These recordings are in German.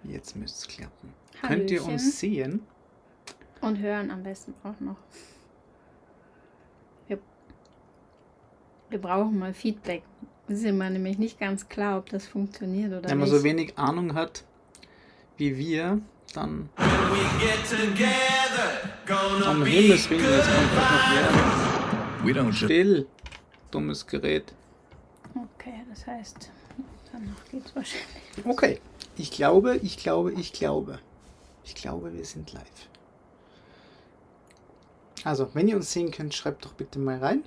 Jetzt müsste es klappen. Hallöchen. Könnt ihr uns sehen? Und hören am besten auch noch. Wir brauchen mal Feedback. Es ist immer nämlich nicht ganz klar, ob das funktioniert oder Wenn man nicht. so wenig Ahnung hat wie wir, dann... Um Himmels Willen, jetzt kommt noch mehr. Still, dummes Gerät. Okay, das heißt, danach geht's wahrscheinlich. Okay, ich glaube, wir sind live. Also, wenn ihr uns sehen könnt, schreibt doch bitte mal rein.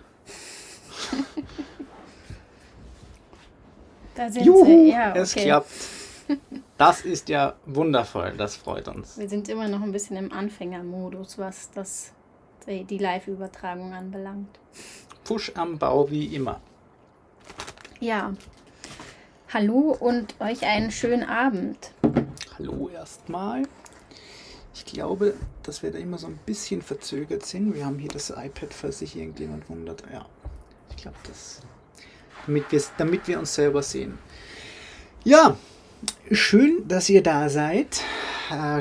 Da sind Juhu, sie. Ja, okay. es klappt. Das ist ja wundervoll, das freut uns. Wir sind immer noch ein bisschen im Anfängermodus, was die Live-Übertragung anbelangt. Pfusch am Bau wie immer. Ja. Hallo und euch einen schönen Abend. Hallo erstmal. Ich glaube, dass wir da immer so ein bisschen verzögert sind. Wir haben hier das iPad, falls sich irgendjemand wundert. Ja, ich glaube, damit wir uns selber sehen. Ja, schön, dass ihr da seid.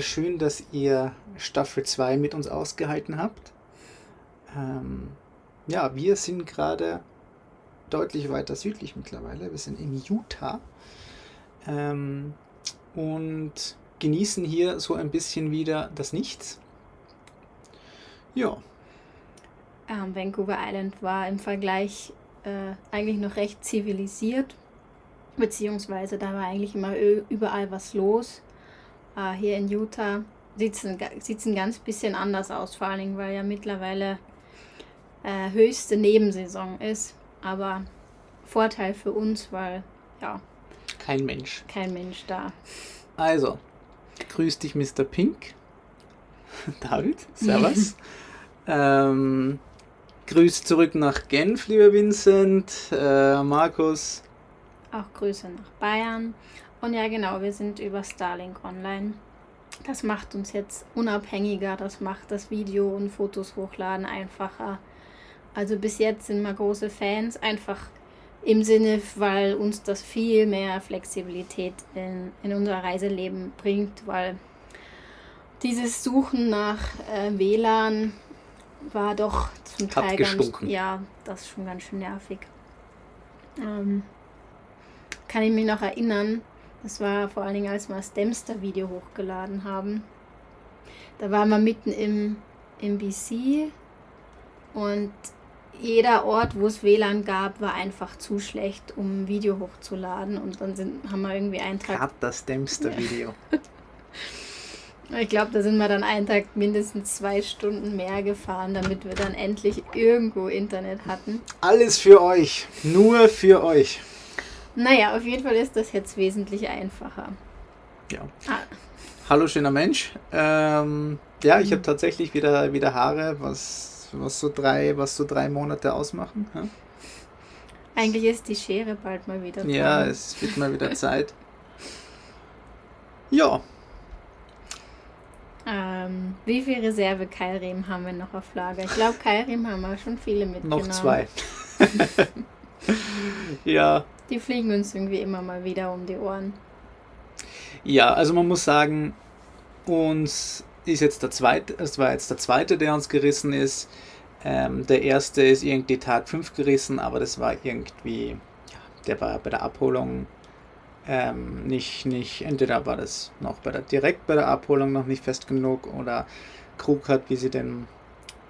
Schön, dass ihr Staffel 2 mit uns ausgehalten habt. Ja, wir sind gerade deutlich weiter südlich mittlerweile. Wir sind in Utah und genießen hier so ein bisschen wieder das Nichts. Ja. Vancouver Island war im Vergleich eigentlich noch recht zivilisiert, beziehungsweise da war eigentlich immer überall was los. Hier in Utah sieht es ein ganz bisschen anders aus, vor allem weil ja mittlerweile höchste Nebensaison ist, aber Vorteil für uns, weil ja Kein Mensch da. Also, grüß dich Mr. Pink. David, servus. Grüß zurück nach Genf, lieber Vincent, Markus. Auch Grüße nach Bayern. Und ja genau, wir sind über Starlink online. Das macht uns jetzt unabhängiger, das macht das Video und Fotos hochladen einfacher. Also bis jetzt sind wir große Fans, einfach im Sinne, weil uns das viel mehr Flexibilität in unser Reiseleben bringt, weil dieses Suchen nach WLAN war doch zum Teil das ist schon ganz schön nervig. Kann ich mich noch erinnern, das war vor allen Dingen, als wir das Dempster-Video hochgeladen haben. Da waren wir mitten im BC und jeder Ort, wo es WLAN gab, war einfach zu schlecht, um ein Video hochzuladen. Und dann haben wir irgendwie einen Tag... Gerade das Dempster-Video. Ich glaube, da sind wir dann einen Tag mindestens 2 Stunden mehr gefahren, damit wir dann endlich irgendwo Internet hatten. Alles für euch. Nur für euch. Naja, auf jeden Fall ist das jetzt wesentlich einfacher. Ja. Hallo, schöner Mensch. Ja, ich habe tatsächlich wieder Haare, was so 3 Monate ausmachen. Ja? Eigentlich ist die Schere bald mal wieder dran. Ja, es wird mal wieder Zeit. Ja. Wie viel Reserve-Keilriemen haben wir noch auf Lager? Ich glaube, Keilriemen haben wir schon viele mitgenommen. Noch 2. Ja. Die fliegen uns irgendwie immer mal wieder um die Ohren. Ja, also man muss sagen, uns ist jetzt es war jetzt der zweite, der uns gerissen ist. Der erste ist irgendwie Tag 5 gerissen, aber das war irgendwie, ja, der war bei der Abholung nicht, entweder war das noch direkt bei der Abholung noch nicht fest genug oder Krug hat, wie sie den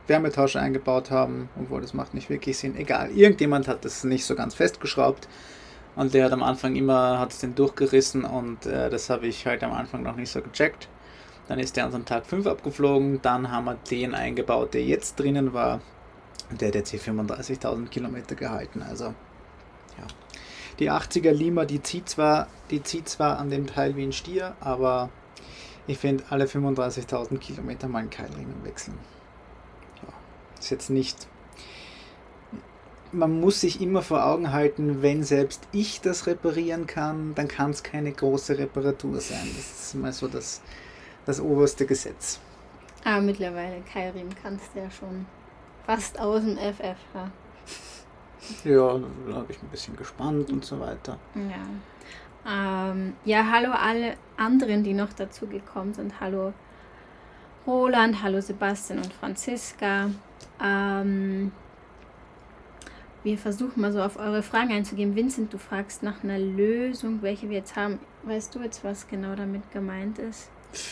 Wärmetauscher eingebaut haben, obwohl das macht nicht wirklich Sinn. Egal, irgendjemand hat das nicht so ganz festgeschraubt und der hat am Anfang hat es den durchgerissen und das habe ich halt am Anfang noch nicht so gecheckt. Dann ist der an Tag 5 abgeflogen, dann haben wir den eingebaut, der jetzt drinnen war. Der hat jetzt hier 35.000 Kilometer gehalten, also ja. Die 80er Lima, die zieht zwar an dem Teil wie ein Stier, aber ich finde alle 35.000 Kilometer mal einen Keilriemen wechseln. Ja, ist jetzt nicht... Man muss sich immer vor Augen halten, wenn selbst ich das reparieren kann, dann kann es keine große Reparatur sein. Das ist mal so das oberste Gesetz. Mittlerweile Keilriemen kannst du ja schon fast aus dem FF. Ja, da habe ich ein bisschen gespannt und so weiter. Ja. Ja, hallo alle anderen, die noch dazu gekommen sind. Hallo Roland, hallo Sebastian und Franziska. Wir versuchen mal so auf eure Fragen einzugehen. Vincent, du fragst nach einer Lösung, welche wir jetzt haben. Weißt du jetzt, was genau damit gemeint ist?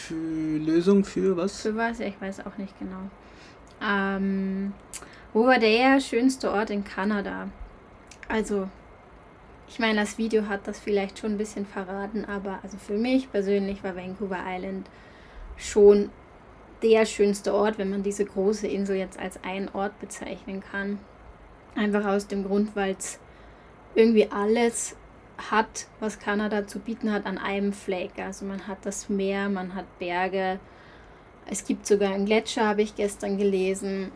Lösung für was? Für was? Ja, ich weiß auch nicht genau. Wo war der schönste Ort in Kanada? Also, ich meine, das Video hat das vielleicht schon ein bisschen verraten, aber also für mich persönlich war Vancouver Island schon der schönste Ort, wenn man diese große Insel jetzt als einen Ort bezeichnen kann. Einfach aus dem Grund, weil es irgendwie alles hat, was Kanada zu bieten hat, an einem Fleck. Also man hat das Meer, man hat Berge, es gibt sogar einen Gletscher, habe ich gestern gelesen.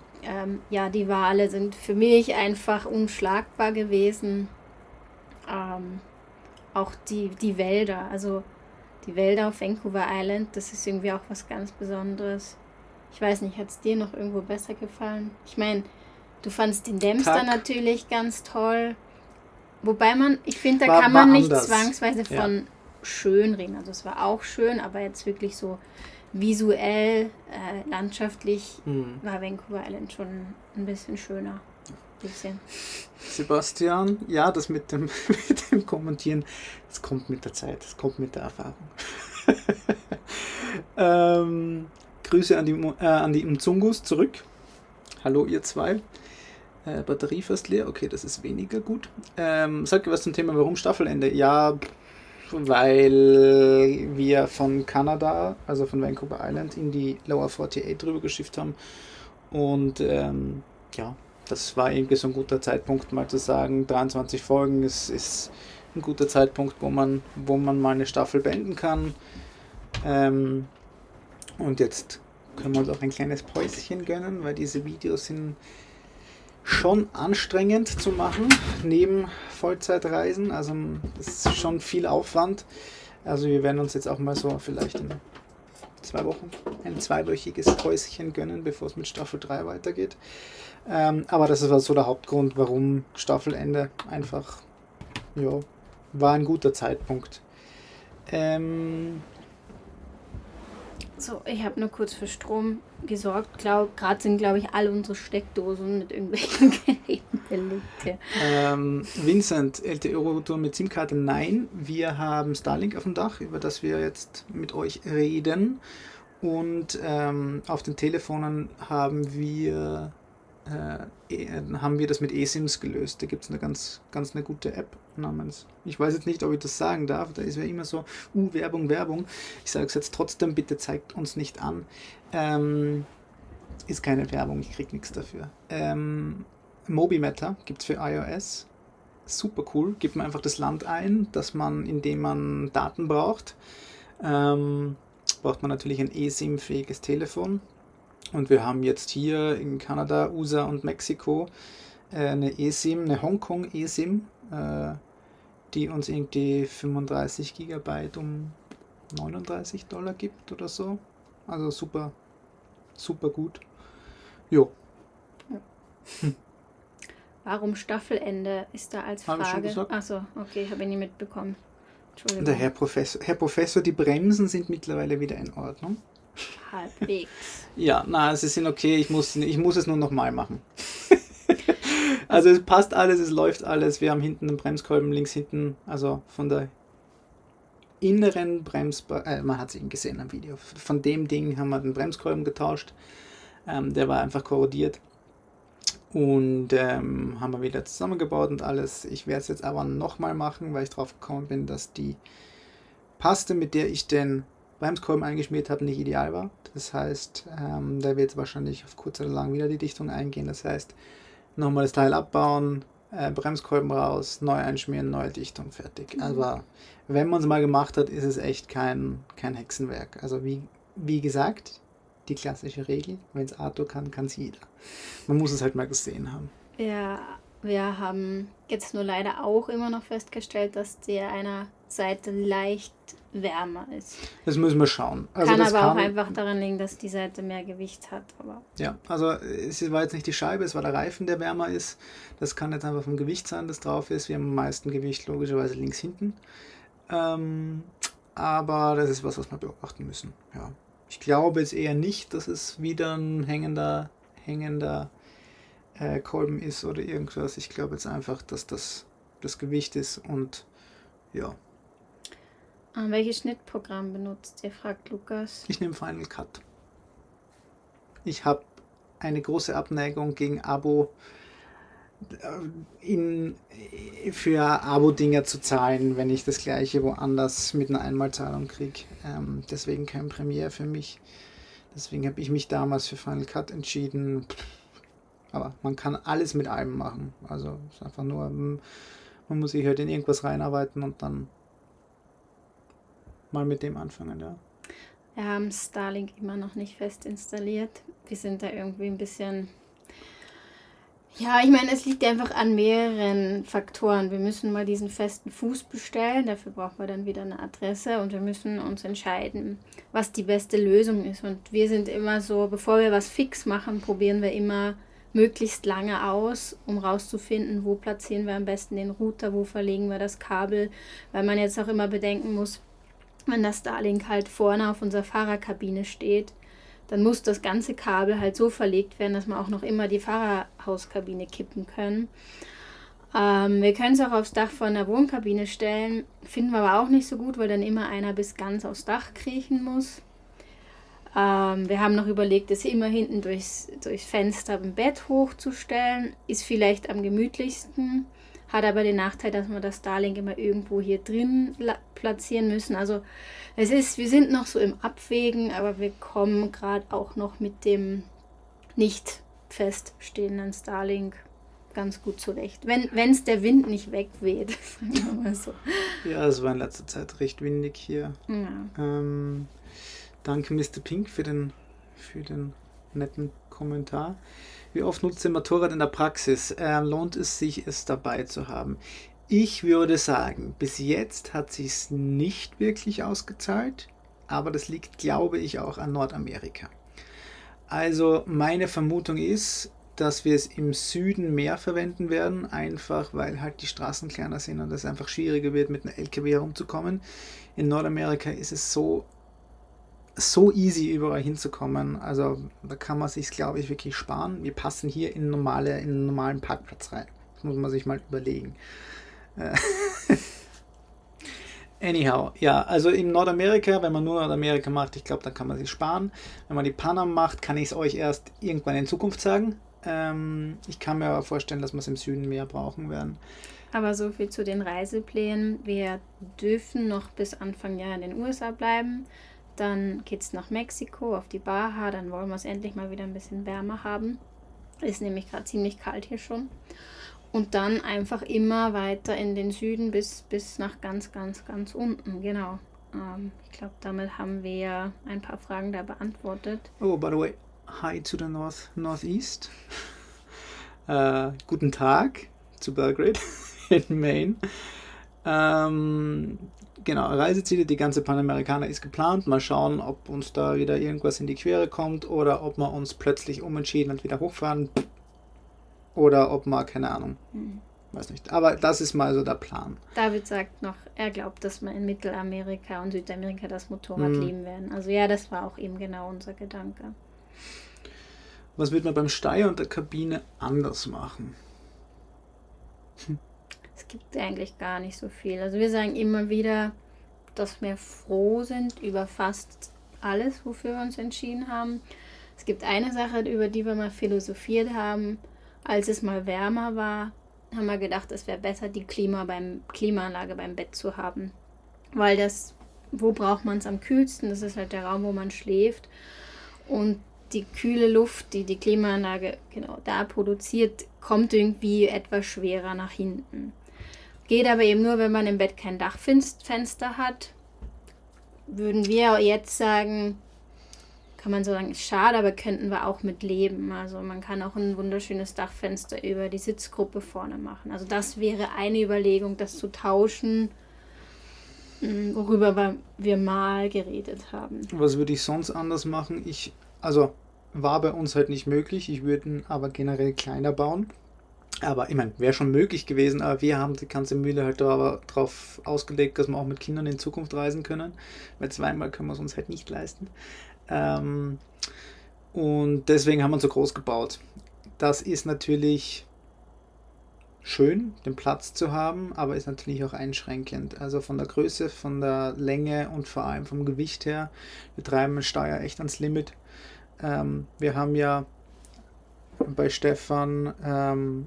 Ja, die Wale sind für mich einfach unschlagbar gewesen. Auch die Wälder, also die Wälder auf Vancouver Island, das ist irgendwie auch was ganz Besonderes. Ich weiß nicht, hat es dir noch irgendwo besser gefallen? Ich meine, du fandst den Dempster natürlich ganz toll. Wobei ich finde, da kann man nicht anders. Zwangsweise von schön reden. Also es war auch schön, aber jetzt wirklich so visuell, landschaftlich war Vancouver Island schon ein bisschen schöner. Bisschen. Sebastian, ja, das mit dem Kommentieren, das kommt mit der Zeit, das kommt mit der Erfahrung. Grüße an die Mzungus zurück. Hallo ihr zwei. Batterie fast leer, okay, das ist weniger gut. Sag was zum Thema, warum Staffelende? Ja, weil wir von Kanada, also von Vancouver Island, in die Lower 48 rüber geschifft haben. Und ja, das war irgendwie so ein guter Zeitpunkt, mal zu sagen, 23 Folgen ist ein guter Zeitpunkt, wo man mal eine Staffel beenden kann. Und jetzt können wir uns auch ein kleines Päuschen gönnen, weil diese Videos sind schon anstrengend zu machen, neben Vollzeitreisen. Also das ist schon viel Aufwand. Also wir werden uns jetzt auch mal so vielleicht in 2 Wochen ein 2-wöchiges Päuschen gönnen, bevor es mit Staffel 3 weitergeht. Aber das war so der Hauptgrund, warum Staffelende einfach, ja, war ein guter Zeitpunkt. So, ich habe nur kurz für Strom gesorgt. Gerade sind, glaube ich, alle unsere Steckdosen mit irgendwelchen Geräten belegt. Vincent, LTE-Router mit SIM-Karte? Nein, wir haben Starlink auf dem Dach, über das wir jetzt mit euch reden. Und auf den Telefonen haben wir das mit eSIMs gelöst. Da gibt es eine ganz eine gute App namens, ich weiß jetzt nicht, ob ich das sagen darf, da ist ja immer so, Werbung. Ich sage es jetzt trotzdem, bitte zeigt uns nicht an. Ist keine Werbung, ich krieg nichts dafür. Mobimatter gibt es für iOS. Super cool, gibt man einfach das Land ein, in dem man Daten braucht. Braucht man natürlich ein eSIM-fähiges Telefon. Und wir haben jetzt hier in Kanada, USA und Mexiko eine eSIM, eine Hongkong eSIM, die uns irgendwie 35 GB um $39 gibt oder so. Also super, super gut. Jo. Ja. Warum Staffelende ist da als Frage? Achso, okay, habe ich nicht mitbekommen. Entschuldigung. Der Herr Professor, die Bremsen sind mittlerweile wieder in Ordnung. Halbwegs. Ja, sie sind okay, ich muss es nur nochmal machen. Also es passt alles, es läuft alles. Wir haben hinten einen Bremskolben, links hinten, also von der inneren man hat es eben gesehen am Video, von dem Ding haben wir den Bremskolben getauscht. Der war einfach korrodiert. Und haben wir wieder zusammengebaut und alles. Ich werde es jetzt aber nochmal machen, weil ich drauf gekommen bin, dass die Paste, mit der ich den Bremskolben eingeschmiert habe, nicht ideal war. Das heißt, da wird wahrscheinlich auf kurz oder lang wieder die Dichtung eingehen. Das heißt, nochmal das Teil abbauen, Bremskolben raus, neu einschmieren, neue Dichtung, fertig. Aber wenn man es mal gemacht hat, ist es echt kein Hexenwerk. Also wie gesagt, die klassische Regel, wenn es Arthur kann, kann es jeder. Man muss es halt mal gesehen haben. Ja, wir haben jetzt nur leider auch immer noch festgestellt, dass der einer Seite leicht wärmer ist. Das müssen wir schauen. Also kann aber auch einfach daran liegen, dass die Seite mehr Gewicht hat. Aber ja, also es war jetzt nicht die Scheibe, es war der Reifen, der wärmer ist. Das kann jetzt einfach vom Gewicht sein, das drauf ist. Wir haben am meisten Gewicht logischerweise links hinten. Aber das ist was wir beobachten müssen. Ja. Ich glaube jetzt eher nicht, dass es wieder ein hängender Kolben ist oder irgendwas. Ich glaube jetzt einfach, dass das Gewicht ist und ja. Welches Schnittprogramm benutzt ihr, fragt Lukas. Ich nehme Final Cut. Ich habe eine große Abneigung gegen Abo für Abo-Dinger zu zahlen, wenn ich das gleiche woanders mit einer Einmalzahlung kriege. Deswegen kein Premiere für mich. Deswegen habe ich mich damals für Final Cut entschieden. Aber man kann alles mit allem machen. Also es ist einfach nur, man muss sich halt in irgendwas reinarbeiten und dann mal mit dem anfangen, ja. Wir haben Starlink immer noch nicht fest installiert. Wir sind da irgendwie ein bisschen... Ja, ich meine, es liegt einfach an mehreren Faktoren. Wir müssen mal diesen festen Fuß bestellen, dafür brauchen wir dann wieder eine Adresse und wir müssen uns entscheiden, was die beste Lösung ist. Und wir sind immer so, bevor wir was fix machen, probieren wir immer möglichst lange aus, um rauszufinden, wo platzieren wir am besten den Router, wo verlegen wir das Kabel, weil man jetzt auch immer bedenken muss, wenn das Starlink halt vorne auf unserer Fahrerkabine steht, dann muss das ganze Kabel halt so verlegt werden, dass wir auch noch immer die Fahrerhauskabine kippen können. Wir können es auch aufs Dach von der Wohnkabine stellen, finden wir aber auch nicht so gut, weil dann immer einer bis ganz aufs Dach kriechen muss. Wir haben noch überlegt, es immer hinten durchs Fenster im Bett hochzustellen. Ist vielleicht am gemütlichsten, hat aber den Nachteil, dass wir das Starlink immer irgendwo hier drin platzieren müssen. Also wir sind noch so im Abwägen, aber wir kommen gerade auch noch mit dem nicht feststehenden Starlink ganz gut zurecht. Wenn es der Wind nicht wegweht, sagen wir mal so. Ja, es war in letzter Zeit recht windig hier. Ja. Danke Mr. Pink für den netten Kommentar. Wie oft nutzt ihr Motorrad in der Praxis? Lohnt es sich, es dabei zu haben? Ich würde sagen, bis jetzt hat sich es nicht wirklich ausgezahlt, aber das liegt, glaube ich, auch an Nordamerika. Also meine Vermutung ist, dass wir es im Süden mehr verwenden werden, einfach weil halt die Straßen kleiner sind und es einfach schwieriger wird, mit einem LKW herumzukommen. In Nordamerika ist es so easy, überall hinzukommen. Also da kann man sich, glaube ich, wirklich sparen. Wir passen hier in einen normalen Parkplatz rein. Das muss man sich mal überlegen. Anyhow, ja, also in Nordamerika, wenn man nur Nordamerika macht, ich glaube, da kann man sich sparen. Wenn man die Panama macht, kann ich es euch erst irgendwann in Zukunft sagen. Ich kann mir aber vorstellen, dass wir es im Süden mehr brauchen werden. Aber so viel zu den Reiseplänen. Wir dürfen noch bis Anfang Jahr in den USA bleiben. Dann geht es nach Mexiko auf die Baja. Dann wollen wir es endlich mal wieder ein bisschen wärmer haben. Ist nämlich gerade ziemlich kalt hier schon. Und dann einfach immer weiter in den Süden bis nach ganz, ganz, ganz unten. Genau. Ich glaube, damit haben wir ein paar Fragen da beantwortet. Oh, by the way, hi to the Northeast. Guten Tag zu Belgrade in Maine. Genau, Reiseziele, die ganze Panamerikaner ist geplant. Mal schauen, ob uns da wieder irgendwas in die Quere kommt oder ob wir uns plötzlich umentschieden und wieder hochfahren. Oder ob man, keine Ahnung, weiß nicht. Aber das ist mal so der Plan. David sagt noch, er glaubt, dass wir in Mittelamerika und Südamerika das Motorrad lieben werden. Also ja, das war auch eben genau unser Gedanke. Was wird man beim Steuer und der Kabine anders machen? Es gibt eigentlich gar nicht so viel. Also wir sagen immer wieder, dass wir froh sind über fast alles, wofür wir uns entschieden haben. Es gibt eine Sache, über die wir mal philosophiert haben. Als es mal wärmer war, haben wir gedacht, es wäre besser, die Klimaanlage beim Bett zu haben. Weil wo braucht man es am kühlsten? Das ist halt der Raum, wo man schläft. Und die kühle Luft, die die Klimaanlage genau da produziert, kommt irgendwie etwas schwerer nach hinten. Geht aber eben nur, wenn man im Bett kein Dachfenster hat. Würden wir jetzt sagen, kann man so sagen, ist schade, aber könnten wir auch mit leben. Also man kann auch ein wunderschönes Dachfenster über die Sitzgruppe vorne machen. Also das wäre eine Überlegung, das zu tauschen, worüber wir mal geredet haben. Was würde ich sonst anders machen? Also war bei uns halt nicht möglich. Ich würde ihn aber generell kleiner bauen. Aber ich meine, wäre schon möglich gewesen, aber wir haben die ganze Mühle halt darauf ausgelegt, dass wir auch mit Kindern in Zukunft reisen können, weil zweimal können wir es uns halt nicht leisten. Ähm, und deswegen haben wir ihn so groß gebaut. Das ist natürlich schön, den Platz zu haben, aber ist natürlich auch einschränkend. Also von der Größe, von der Länge und vor allem vom Gewicht her, wir treiben den Steuer echt ans Limit. Wir haben ja bei Stefan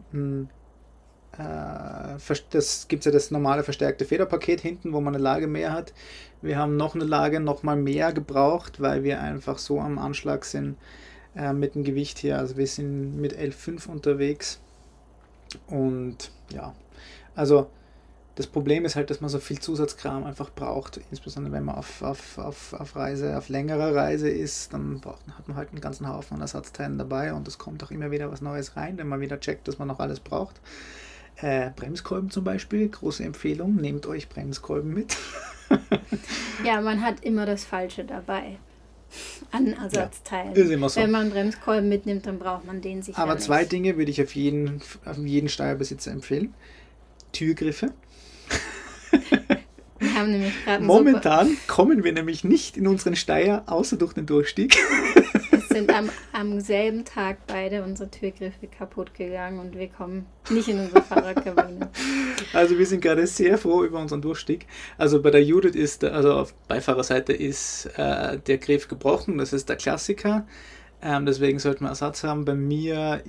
das gibt ja das normale verstärkte Federpaket hinten, wo man eine Lage mehr hat. Wir haben noch eine Lage noch mal mehr gebraucht, weil wir einfach so am Anschlag sind mit dem Gewicht hier. Also wir sind mit L5 unterwegs und ja, also das Problem ist halt, dass man so viel Zusatzkram einfach braucht, insbesondere wenn man auf Reise, auf längerer Reise ist, dann hat man halt einen ganzen Haufen an Ersatzteilen dabei und es kommt auch immer wieder was Neues rein, wenn man wieder checkt, dass man noch alles braucht. Bremskolben zum Beispiel, große Empfehlung, nehmt euch Bremskolben mit. Ja, man hat immer das Falsche dabei an Ersatzteilen. Ja, ist immer so. Wenn man Bremskolben mitnimmt, dann braucht man den sicher Aber nicht. 2 Dinge würde ich auf jeden Steuerbesitzer empfehlen. Türgriffe. Wir haben nämlich gerade Momentan kommen wir nämlich nicht in unseren Steier, außer durch den Durchstieg. Es sind am selben Tag beide unsere Türgriffe kaputt gegangen und wir kommen nicht in unsere Fahrradkabine. Also wir sind gerade sehr froh über unseren Durchstieg. Also bei der Judith ist, also auf Beifahrerseite ist der Griff gebrochen, das ist der Klassiker. Deswegen sollten wir Ersatz haben. Bei mir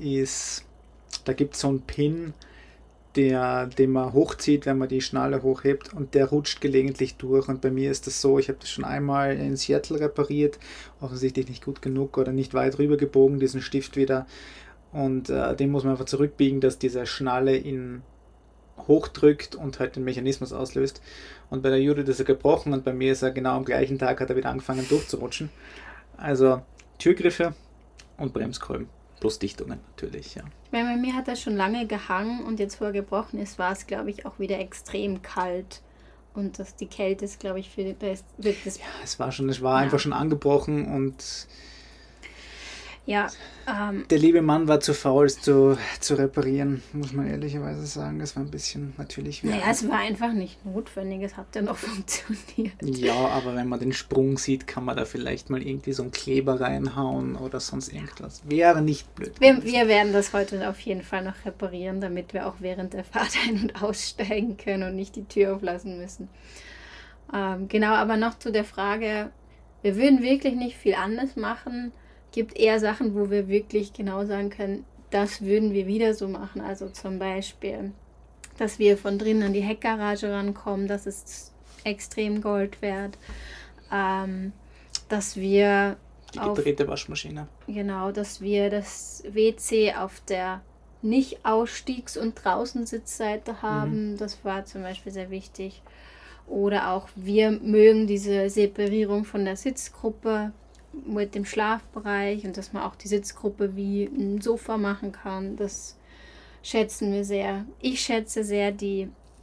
da gibt es so einen Pin, den man hochzieht, wenn man die Schnalle hochhebt und der rutscht gelegentlich durch und bei mir ist das so, ich habe das schon einmal in Seattle repariert, offensichtlich nicht gut genug oder nicht weit rüber gebogen, diesen Stift wieder und den muss man einfach zurückbiegen, dass diese Schnalle ihn hochdrückt und halt den Mechanismus auslöst und bei der Judith ist er gebrochen und bei mir ist er genau am gleichen Tag, hat er wieder angefangen durchzurutschen. Also Türgriffe und Bremskolben. Plus Dichtungen natürlich, ja. Ich meine, bei mir hat das schon lange gehangen und jetzt, wo er gebrochen ist, war es, glaube ich, auch wieder extrem kalt. Und die Kälte ist, glaube ich, wird das. Ja, es war einfach schon angebrochen und ja, der liebe Mann war zu faul, es zu reparieren, muss man ehrlicherweise sagen. Das war ein bisschen natürlich... Naja, es war einfach nicht notwendig, es hat ja noch funktioniert. Ja, aber wenn man den Sprung sieht, kann man da vielleicht mal irgendwie so einen Kleber reinhauen oder sonst irgendwas. Wäre nicht blöd. Wir werden das heute auf jeden Fall noch reparieren, damit wir auch während der Fahrt ein- und aussteigen können und nicht die Tür auflassen müssen. Genau, aber noch zu der Frage, wir würden wirklich nicht viel anders machen. Gibt eher Sachen, wo wir wirklich genau sagen können, das würden wir wieder so machen. Also zum Beispiel, dass wir von drinnen an die Heckgarage rankommen, das ist extrem Gold wert. Dass wir die gedrehte Waschmaschine. Genau, dass wir das WC auf der nicht Ausstiegs- und Draußensitzseite haben. Das war zum Beispiel sehr wichtig. Oder auch wir mögen diese Separierung von der Sitzgruppe mit dem Schlafbereich und dass man auch die Sitzgruppe wie ein Sofa machen kann. Das schätzen wir sehr. Ich schätze sehr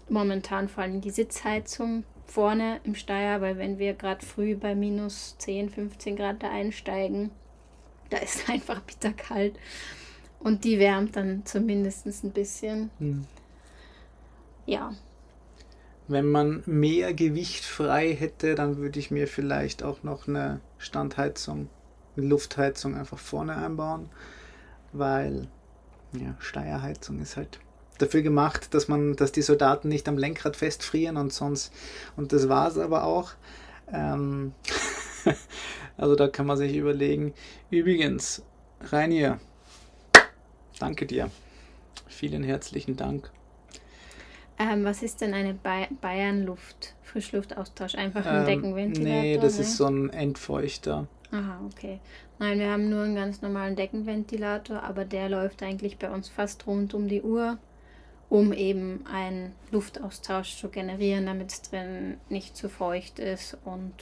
momentan vor allem die Sitzheizung vorne im Steier, weil wenn wir gerade früh bei minus 10, 15 Grad da einsteigen, da ist einfach bitterkalt und die wärmt dann zumindest ein bisschen. Ja. Wenn man mehr Gewicht frei hätte, dann würde ich mir vielleicht auch noch eine Standheizung, eine Luftheizung einfach vorne einbauen, weil ja, Steierheizung ist halt dafür gemacht, dass die Soldaten nicht am Lenkrad festfrieren und das war es aber auch. Also da kann man sich überlegen. Übrigens, Reinier, danke dir. Vielen herzlichen Dank. Was ist denn eine Bayern-Frischluftaustausch? Einfach ein Deckenventilator? Nee, das ist so ein Entfeuchter. Aha, okay. Nein, wir haben nur einen ganz normalen Deckenventilator, aber der läuft eigentlich bei uns fast rund um die Uhr, um eben einen Luftaustausch zu generieren, damit es drin nicht zu feucht ist. Und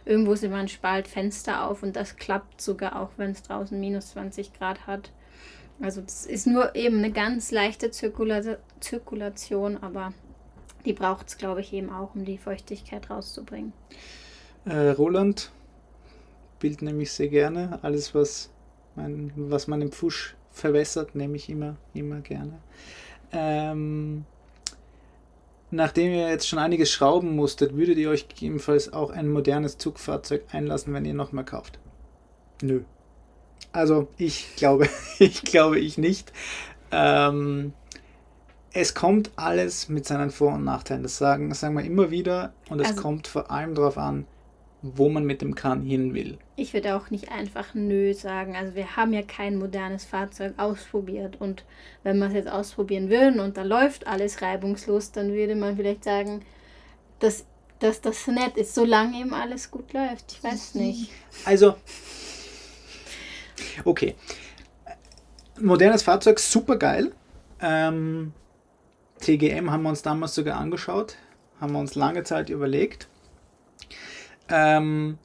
irgendwo ist immer ein Spalt Fenster auf und das klappt sogar auch, wenn es draußen minus 20 Grad hat. Also das ist nur eben eine ganz leichte Zirkulation, aber die braucht es, glaube ich, eben auch, um die Feuchtigkeit rauszubringen. Roland bildet nämlich sehr gerne alles, was man im Pfusch verwässert, nehme ich immer gerne. Nachdem ihr jetzt schon einiges schrauben musstet, würdet ihr euch gegebenenfalls auch ein modernes Zugfahrzeug einlassen, wenn ihr noch mehr kauft? Nö. Also ich glaube, ich nicht. Es kommt alles mit seinen Vor- und Nachteilen. Das sagen wir immer wieder. Und es kommt vor allem darauf an, wo man mit dem Kahn hin will. Ich würde auch nicht einfach nö sagen. Also wir haben ja kein modernes Fahrzeug ausprobiert. Und wenn wir es jetzt ausprobieren würden und da läuft alles reibungslos, dann würde man vielleicht sagen, dass das nett ist, solange eben alles gut läuft. Ich weiß nicht. Also, okay. Modernes Fahrzeug, super geil. TGM haben wir uns damals sogar angeschaut, haben wir uns lange Zeit überlegt.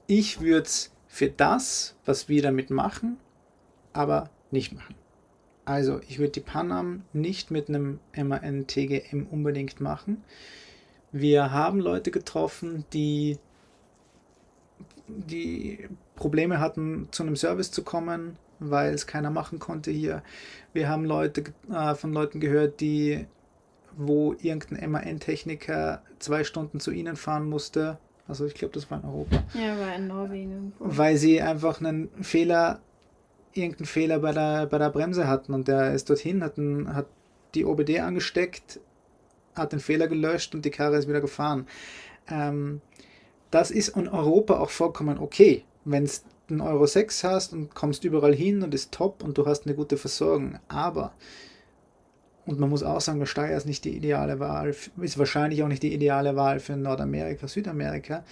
Ich würde es für das, was wir damit machen, aber nicht machen. Also ich würde die Pan-Am nicht mit einem MAN TGM unbedingt machen. Wir haben Leute getroffen, die Probleme hatten, zu einem Service zu kommen, weil es keiner machen konnte hier. Wir haben von Leuten gehört, wo irgendein MAN-Techniker 2 Stunden zu ihnen fahren musste. Also ich glaube, das war in Europa. Ja, war in Norwegen irgendwo. Weil sie einfach irgendeinen Fehler bei der Bremse hatten und der ist dorthin, hat die OBD angesteckt, hat den Fehler gelöscht und die Karre ist wieder gefahren. Das ist in Europa auch vollkommen okay, wenn es einen Euro 6 hast und kommst überall hin und ist top und du hast eine gute Versorgung. Aber, und man muss auch sagen, der Steyr ist nicht die ideale Wahl, ist wahrscheinlich auch nicht die ideale Wahl für Nordamerika, Südamerika,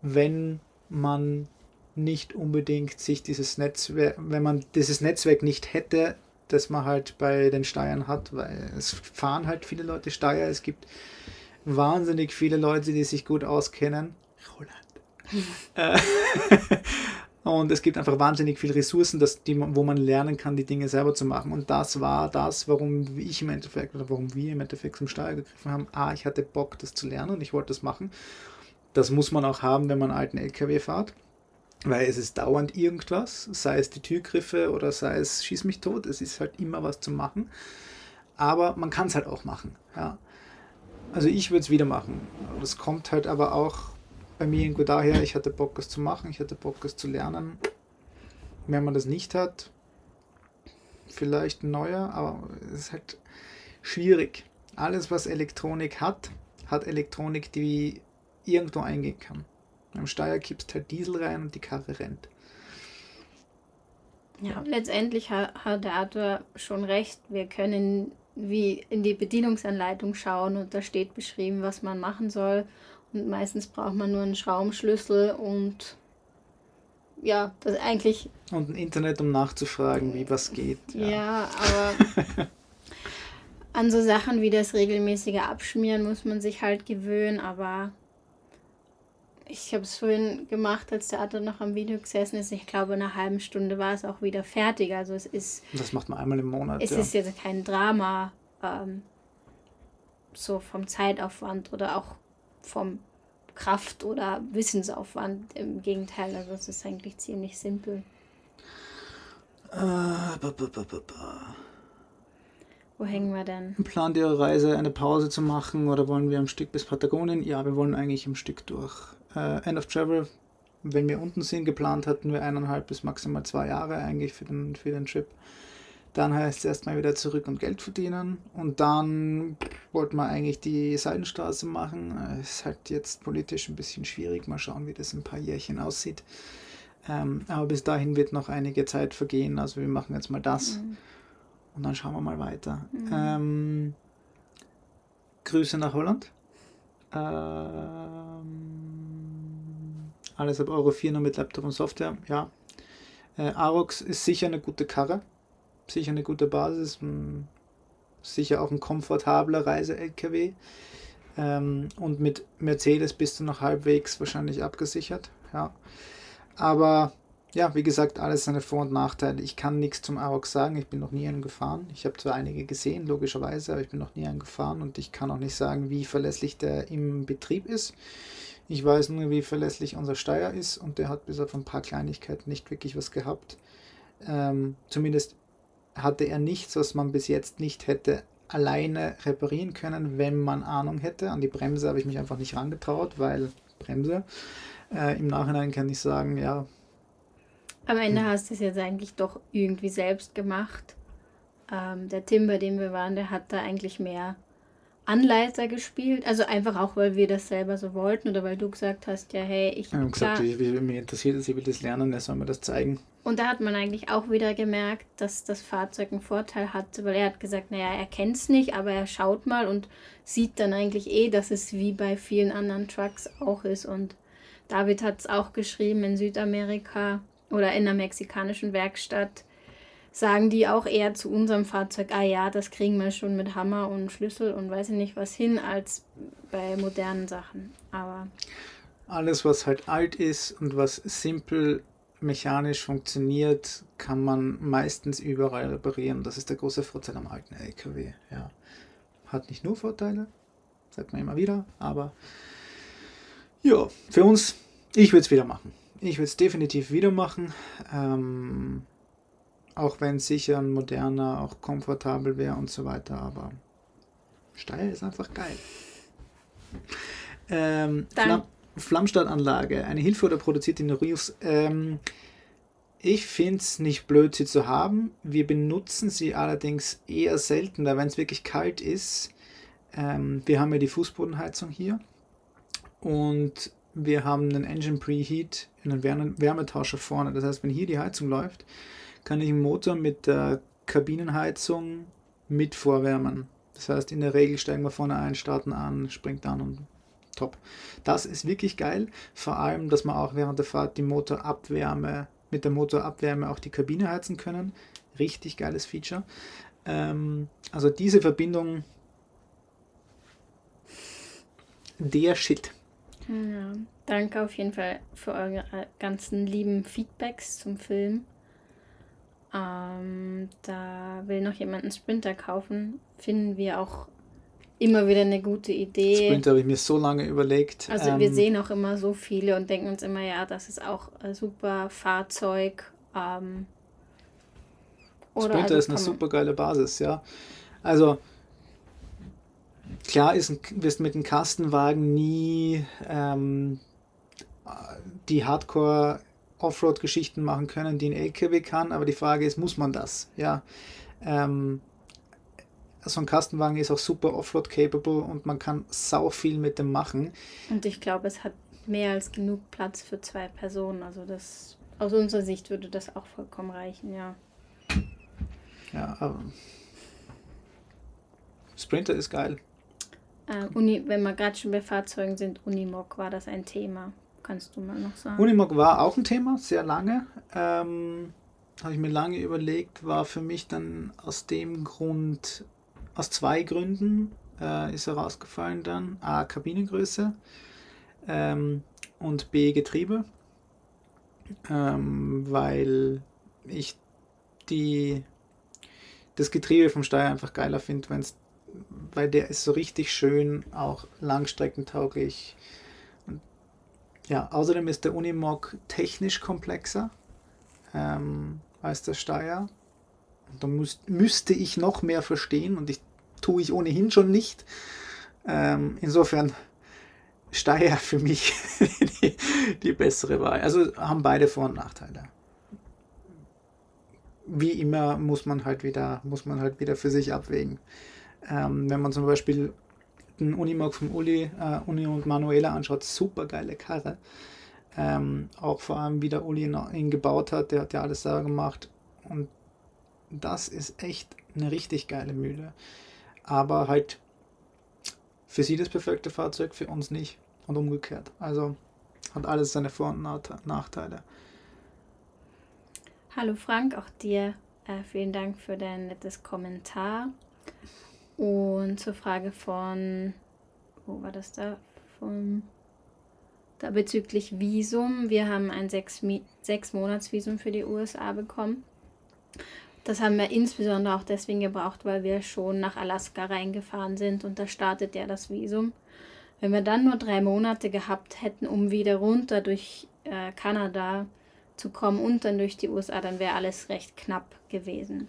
wenn man nicht unbedingt sich wenn man dieses Netzwerk nicht hätte, das man halt bei den Steyern hat, weil es fahren halt viele Leute Steyr, es gibt wahnsinnig viele Leute, die sich gut auskennen. Roland. Und es gibt einfach wahnsinnig viele Ressourcen, wo man lernen kann, die Dinge selber zu machen. Und das war das, warum wir im Endeffekt zum Steyr gegriffen haben. Ich hatte Bock, das zu lernen und ich wollte das machen. Das muss man auch haben, wenn man einen alten LKW fährt. Weil es ist dauernd irgendwas, sei es die Türgriffe oder sei es schieß mich tot. Es ist halt immer was zu machen. Aber man kann es halt auch machen. Ja. Also ich würde es wieder machen. Das kommt halt aber auch bei mir irgendwo daher, ich hatte Bock, es zu machen, ich hatte Bock, es zu lernen. Wenn man das nicht hat, vielleicht ein neuer, aber es ist halt schwierig. Alles, was Elektronik hat Elektronik, die irgendwo eingehen kann. Beim Steyr kippst halt Diesel rein und die Karre rennt. Ja, letztendlich hat der Arthur schon recht. Wir können wie in die Bedienungsanleitung schauen und da steht beschrieben, was man machen soll. Und meistens braucht man nur einen Schraubenschlüssel und ja, das eigentlich... Und ein Internet, um nachzufragen, wie was geht. Ja, aber an so Sachen wie das regelmäßige Abschmieren muss man sich halt gewöhnen, aber ich habe es vorhin gemacht, als der Arthur noch am Video gesessen ist. Ich glaube, in einer halben Stunde war es auch wieder fertig. Also es ist... Das macht man einmal im Monat. Es ist jetzt kein Drama, so vom Zeitaufwand oder auch vom Kraft- oder Wissensaufwand. Im Gegenteil, also es ist eigentlich ziemlich simpel. Wo hängen wir denn? Plant ihr Reise, eine Pause zu machen oder wollen wir am Stück bis Patagonien? Ja, wir wollen eigentlich am Stück durch. End of Travel, wenn wir unten sind, geplant hatten wir 1,5 bis maximal 2 Jahre eigentlich für den Trip. Dann heißt es erstmal wieder zurück und Geld verdienen. Und dann wollten wir eigentlich die Seidenstraße machen. Ist halt jetzt politisch ein bisschen schwierig. Mal schauen, wie das in ein paar Jährchen aussieht. Aber bis dahin wird noch einige Zeit vergehen. Also wir machen jetzt mal das. Und dann schauen wir mal weiter. Grüße nach Holland. Alles ab Euro 4 nur mit Laptop und Software. Ja. Arox ist sicher eine gute Karre. Sicher eine gute Basis. Sicher auch ein komfortabler Reise-LKW. Und mit Mercedes bist du noch halbwegs wahrscheinlich abgesichert. Ja. Aber ja, wie gesagt, alles seine Vor- und Nachteile. Ich kann nichts zum Arox sagen, ich bin noch nie einen gefahren. Ich habe zwar einige gesehen, logischerweise, aber ich bin noch nie einen gefahren und ich kann auch nicht sagen, wie verlässlich der im Betrieb ist. Ich weiß nur, wie verlässlich unser Steyr ist und der hat bis auf ein paar Kleinigkeiten nicht wirklich was gehabt. Zumindest hatte er nichts, was man bis jetzt nicht hätte alleine reparieren können, wenn man Ahnung hätte. An die Bremse habe ich mich einfach nicht rangetraut, weil Bremse. Im Nachhinein kann ich sagen, ja. Am Ende hast du es jetzt eigentlich doch irgendwie selbst gemacht. Der Tim, bei dem wir waren, der hat da eigentlich mehr Anleiter gespielt. Also einfach auch, weil wir das selber so wollten oder weil du gesagt hast, ja, hey, Ich habe gesagt, mich interessiert es, ich will das lernen, er soll mir das zeigen. Und da hat man eigentlich auch wieder gemerkt, dass das Fahrzeug einen Vorteil hatte, weil er hat gesagt, naja, er kennt es nicht, aber er schaut mal und sieht dann eigentlich dass es wie bei vielen anderen Trucks auch ist. Und David hat es auch geschrieben, in Südamerika oder in der mexikanischen Werkstatt sagen die auch eher zu unserem Fahrzeug, ja, das kriegen wir schon mit Hammer und Schlüssel und weiß ich nicht was hin, als bei modernen Sachen. Aber alles, was halt alt ist und was simpel mechanisch funktioniert, kann man meistens überall reparieren. Das ist der große Vorteil am alten LKW. Ja. Hat nicht nur Vorteile, sagt man immer wieder, aber ja, für uns, ich würde es wieder machen. Ich würde es definitiv wieder machen. Auch wenn es sicher ein moderner, auch komfortabel wäre und so weiter, aber Steyr ist einfach geil. Flammstartanlage, eine Hilfe oder produziert in Rius. Ich finde es nicht blöd, sie zu haben. Wir benutzen sie allerdings eher seltener, wenn es wirklich kalt ist. Wir haben ja die Fußbodenheizung hier und wir haben einen Engine Preheat, einen Wärmetauscher vorne. Das heißt, wenn hier die Heizung läuft, kann ich den Motor mit der Kabinenheizung mit vorwärmen. Das heißt, in der Regel steigen wir vorne ein, starten an, springt an und top. Das ist wirklich geil. Vor allem, dass wir auch während der Fahrt mit der Motorabwärme auch die Kabine heizen können. Richtig geiles Feature. Also diese Verbindung, der Shit. Ja, danke auf jeden Fall für eure ganzen lieben Feedbacks zum Film. Da will noch jemand einen Sprinter kaufen. Finden wir auch immer wieder eine gute Idee. Sprinter habe ich mir so lange überlegt. Also wir sehen auch immer so viele und denken uns immer, ja, das ist auch ein super Fahrzeug. Sprinter ist eine super geile Basis, ja. Also klar wirst mit einem Kastenwagen nie die Hardcore Offroad-Geschichten machen können, die ein LKW kann, aber die Frage ist, muss man das? Ja. So ein Kastenwagen ist auch super Offroad-capable und man kann sau viel mit dem machen. Und ich glaube, es hat mehr als genug Platz für 2 Personen. Also das, aus unserer Sicht würde das auch vollkommen reichen, ja. Ja, aber Sprinter ist geil. Wenn wir gerade schon bei Fahrzeugen sind, Unimog, war das ein Thema? Kannst du mal noch sagen? Unimog war auch ein Thema, sehr lange. Habe ich mir lange überlegt, war für mich dann aus 2 Gründen ist herausgefallen dann. A, Kabinengröße und B, Getriebe. Weil ich das Getriebe vom Steyr einfach geiler finde, weil der ist so richtig schön, auch langstreckentauglich. Und ja, außerdem ist der Unimog technisch komplexer als der Steyr. Da müsste ich noch mehr verstehen und tue ich ohnehin schon nicht. Insofern Steyr für mich die bessere Wahl. Also haben beide Vor- und Nachteile. Wie immer muss man halt wieder für sich abwägen. Wenn man zum Beispiel den Unimog vom Uli und Manuela anschaut, super geile Karre. Auch vor allem wie der Uli ihn gebaut hat, der hat ja alles selber gemacht und das ist echt eine richtig geile Mühle. Aber halt für sie das perfekte Fahrzeug, für uns nicht und umgekehrt. Also hat alles seine Vor- und Nachteile. Hallo Frank, auch dir vielen Dank für dein nettes Kommentar. Und zur Frage wo war das da? Da bezüglich Visum. Wir haben ein 6-Monats-Visum für die USA bekommen. Das haben wir insbesondere auch deswegen gebraucht, weil wir schon nach Alaska reingefahren sind und da startet ja das Visum. Wenn wir dann nur 3 Monate gehabt hätten, um wieder runter durch Kanada zu kommen und dann durch die USA, dann wäre alles recht knapp gewesen.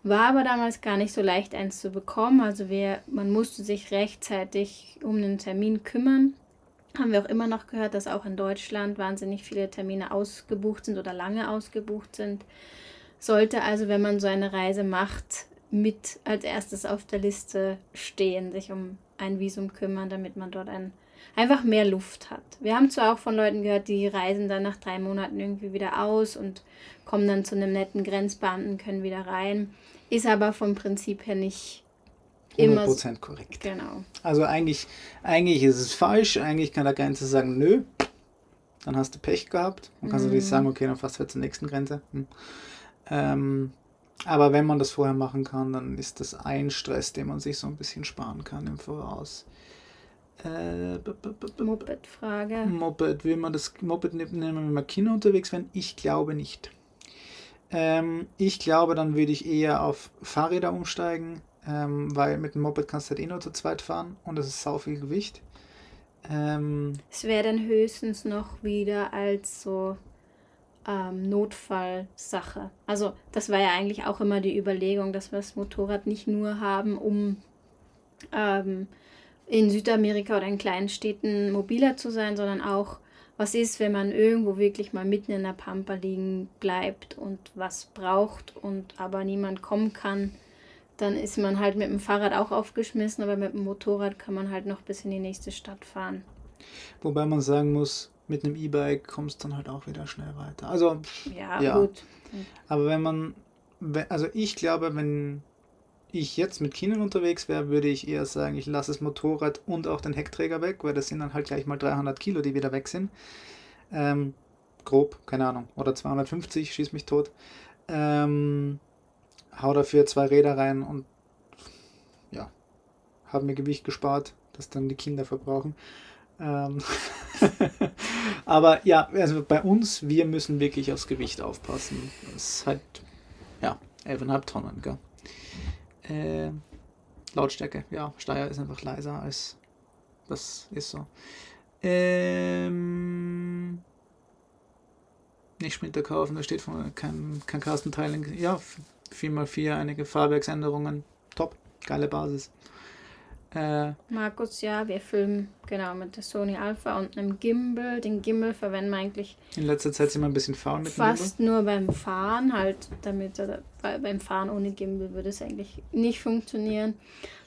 War aber damals gar nicht so leicht, eins zu bekommen. Also man musste sich rechtzeitig um einen Termin kümmern. Haben wir auch immer noch gehört, dass auch in Deutschland wahnsinnig viele Termine ausgebucht sind oder lange ausgebucht sind. Sollte also, wenn man so eine Reise macht, mit als erstes auf der Liste stehen, sich um ein Visum kümmern, damit man dort einfach mehr Luft hat. Wir haben zwar auch von Leuten gehört, die reisen dann nach 3 Monaten irgendwie wieder aus und kommen dann zu einem netten Grenzbeamten, können wieder rein. Ist aber vom Prinzip her nicht immer 100% korrekt. Genau. Also eigentlich ist es falsch. Eigentlich kann der Grenze sagen, nö, dann hast du Pech gehabt. Dann kannst du natürlich sagen, okay, dann fährst du zur nächsten Grenze. Aber wenn man das vorher machen kann, dann ist das ein Stress, den man sich so ein bisschen sparen kann im Voraus. Moped-Frage. Moped, will man das Moped nehmen, wenn wir Kinder unterwegs wären? Ich glaube nicht. Ich glaube, dann würde ich eher auf Fahrräder umsteigen, weil mit dem Moped kannst du halt eh nur zu zweit fahren und das ist sau viel Gewicht. Es wäre dann höchstens noch wieder als so Notfallsache. Also das war ja eigentlich auch immer die Überlegung, dass wir das Motorrad nicht nur haben, um in Südamerika oder in kleinen Städten mobiler zu sein, sondern auch, was ist, wenn man irgendwo wirklich mal mitten in der Pampa liegen bleibt und was braucht und aber niemand kommen kann, dann ist man halt mit dem Fahrrad auch aufgeschmissen, aber mit dem Motorrad kann man halt noch bis in die nächste Stadt fahren. Wobei man sagen muss, mit einem E-Bike kommst du dann halt auch wieder schnell weiter. Also, ja. Gut. Aber also ich glaube, wenn ich jetzt mit Kindern unterwegs wäre, würde ich eher sagen, ich lasse das Motorrad und auch den Heckträger weg, weil das sind dann halt gleich mal 300 Kilo, die wieder weg sind. Grob, keine Ahnung. Oder 250, schieß mich tot. Hau dafür 2 Räder rein und ja, habe mir Gewicht gespart, das dann die Kinder verbrauchen. Aber ja, also bei uns, wir müssen wirklich aufs Gewicht aufpassen. Das ist halt, ja, 11,5 Tonnen, gell? Lautstärke, ja, Steyr ist einfach leiser als, das ist so. Nicht Sprinter kaufen, da steht kein Custom-Teiling. Ja, 4x4, einige Fahrwerksänderungen, top, geile Basis. Markus, ja, wir filmen genau mit der Sony Alpha und einem Gimbal. Den Gimbal verwenden wir eigentlich in letzter Zeit sind wir ein bisschen faul mit dem Gimbal. Fast nur beim Fahren, halt, beim Fahren ohne Gimbal würde es eigentlich nicht funktionieren.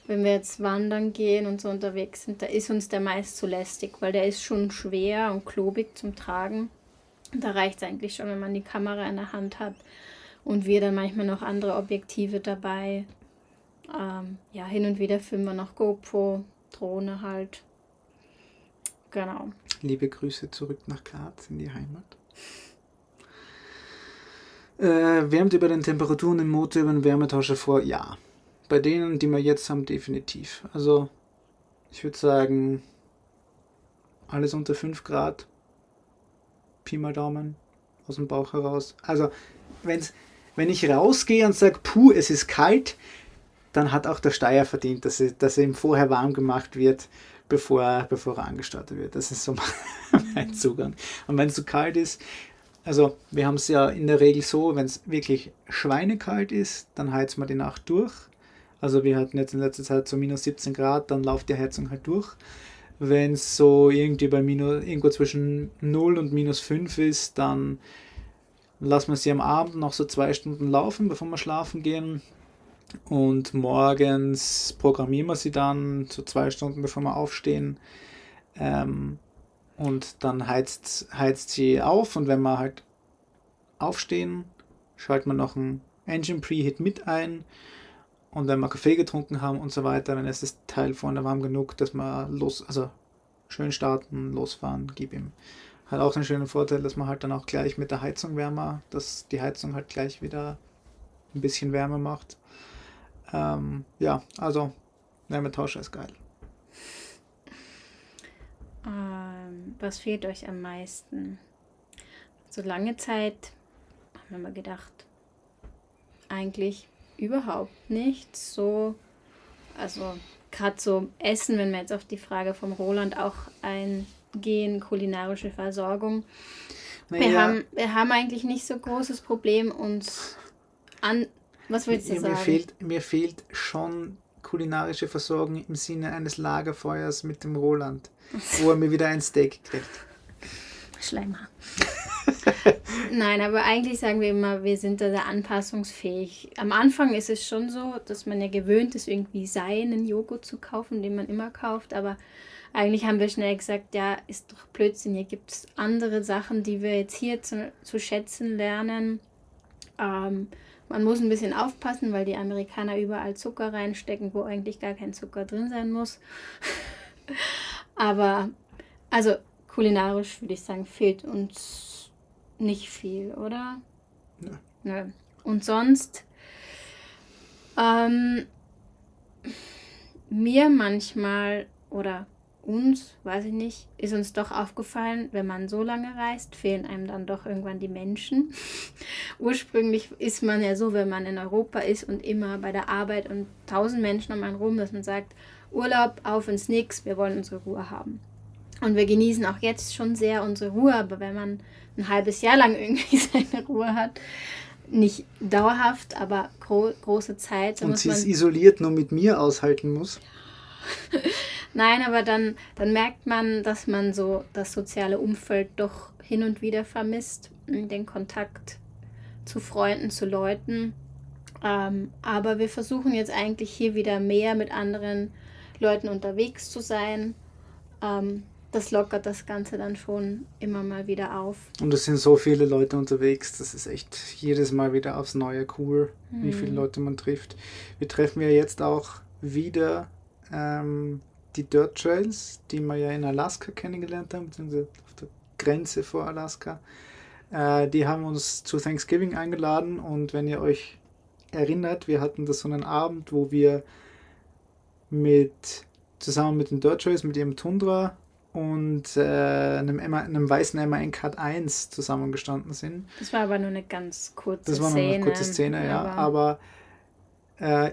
Wenn wir jetzt wandern gehen und so unterwegs sind, da ist uns der meist zu lästig, weil der ist schon schwer und klobig zum Tragen. Da reicht es eigentlich schon, wenn man die Kamera in der Hand hat und wir dann manchmal noch andere Objektive dabei. Ja, hin und wieder filmen wir noch GoPro, Drohne halt. Genau. Liebe Grüße zurück nach Graz in die Heimat. Wärmt über den Temperaturen im Motor über einen Wärmetauscher vor? Ja. Bei denen, die wir jetzt haben, definitiv. Also, ich würde sagen, alles unter 5 Grad. Pi mal Daumen. Aus dem Bauch heraus. Also, wenn ich rausgehe und sage, puh, es ist kalt, dann hat auch der Steyr verdient, dass er ihm vorher warm gemacht wird, bevor er angestartet wird. Das ist so mein Zugang. Und wenn es so kalt ist, also wir haben es ja in der Regel so, wenn es wirklich schweinekalt ist, dann heizen wir die Nacht durch. Also wir hatten jetzt in letzter Zeit so minus 17 Grad, dann läuft die Heizung halt durch. Wenn es so irgendwie bei irgendwo zwischen 0 und minus 5 ist, dann lassen wir sie am Abend noch so 2 Stunden laufen, bevor wir schlafen gehen. Und morgens programmieren wir sie dann so 2 Stunden, bevor wir aufstehen. Und dann heizt sie auf. Und wenn wir halt aufstehen, schalten wir noch einen Engine Preheat mit ein. Und wenn wir Kaffee getrunken haben und so weiter, dann ist das Teil vorne warm genug, dass wir schön starten, losfahren, gib ihm. Hat auch einen schönen Vorteil, dass man halt dann auch gleich mit der Heizung wärmer, dass die Heizung halt gleich wieder ein bisschen wärmer macht. Ja, also Wärmetauscher ist geil. Was fehlt euch am meisten? So lange Zeit haben wir mal gedacht, eigentlich überhaupt nichts. So, also gerade so Essen, wenn wir jetzt auf die Frage vom Roland auch eingehen, kulinarische Versorgung. Wir haben eigentlich nicht so großes Problem, uns Was willst du sagen? Mir fehlt schon kulinarische Versorgung im Sinne eines Lagerfeuers mit dem Roland, wo er mir wieder ein Steak kriegt. Schleimer. Nein, aber eigentlich sagen wir immer, wir sind da sehr anpassungsfähig. Am Anfang ist es schon so, dass man ja gewöhnt ist, irgendwie seinen Joghurt zu kaufen, den man immer kauft. Aber eigentlich haben wir schnell gesagt, ja, ist doch Blödsinn. Hier gibt es andere Sachen, die wir jetzt hier zu schätzen lernen. Man muss ein bisschen aufpassen, weil die Amerikaner überall Zucker reinstecken, wo eigentlich gar kein Zucker drin sein muss. Aber, also kulinarisch würde ich sagen, fehlt uns nicht viel, oder? Nö. Nö. Und sonst, mir manchmal oder uns, weiß ich nicht, ist uns doch aufgefallen, wenn man so lange reist, fehlen einem dann doch irgendwann die Menschen. Ursprünglich ist man ja so, wenn man in Europa ist und immer bei der Arbeit und 1000 Menschen um einen rum, dass man sagt, Urlaub, auf ins Nix, wir wollen unsere Ruhe haben. Und wir genießen auch jetzt schon sehr unsere Ruhe, aber wenn man ein halbes Jahr lang irgendwie seine Ruhe hat, nicht dauerhaft, aber große Zeit. Und sie es isoliert nur mit mir aushalten muss. Nein, aber dann merkt man, dass man so das soziale Umfeld doch hin und wieder vermisst, den Kontakt zu Freunden, zu Leuten. Aber wir versuchen jetzt eigentlich hier wieder mehr mit anderen Leuten unterwegs zu sein. Das lockert das Ganze dann schon immer mal wieder auf. Und es sind so viele Leute unterwegs, das ist echt jedes Mal wieder aufs Neue cool, wie viele Leute man trifft. Wir treffen ja jetzt auch wieder die Dirt Trails, die wir ja in Alaska kennengelernt haben, beziehungsweise auf der Grenze vor Alaska. Die haben uns zu Thanksgiving eingeladen und wenn ihr euch erinnert, wir hatten da so einen Abend, wo wir zusammen mit den Dirt Trails, mit ihrem Tundra und einem weißen MAN Cut 1 zusammengestanden sind. Das war aber nur eine ganz kurze Szene. Das war nur eine kurze Szene, ja. Aber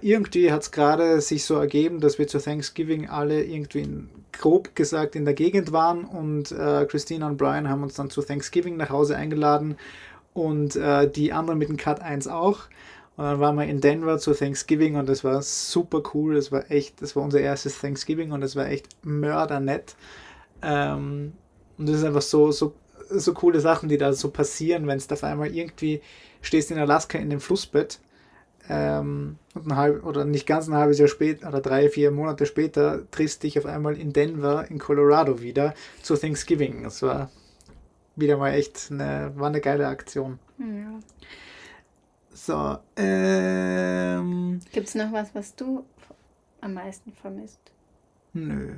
irgendwie hat es gerade sich so ergeben, dass wir zu Thanksgiving alle irgendwie grob gesagt in der Gegend waren und Christina und Brian haben uns dann zu Thanksgiving nach Hause eingeladen und die anderen mit dem Cut 1 auch. Und dann waren wir in Denver zu Thanksgiving und das war super cool. Das war unser erstes Thanksgiving und das war echt mördernett. Und das ist einfach so coole Sachen, die da so passieren, wenn es auf einmal irgendwie stehst in Alaska in dem Flussbett und nicht ganz ein halbes Jahr später oder 3-4 Monate später triffst dich auf einmal in Denver in Colorado wieder zu Thanksgiving. Das war wieder mal echt eine geile Aktion. Ja. So, Gibt es noch was du am meisten vermisst? Nö.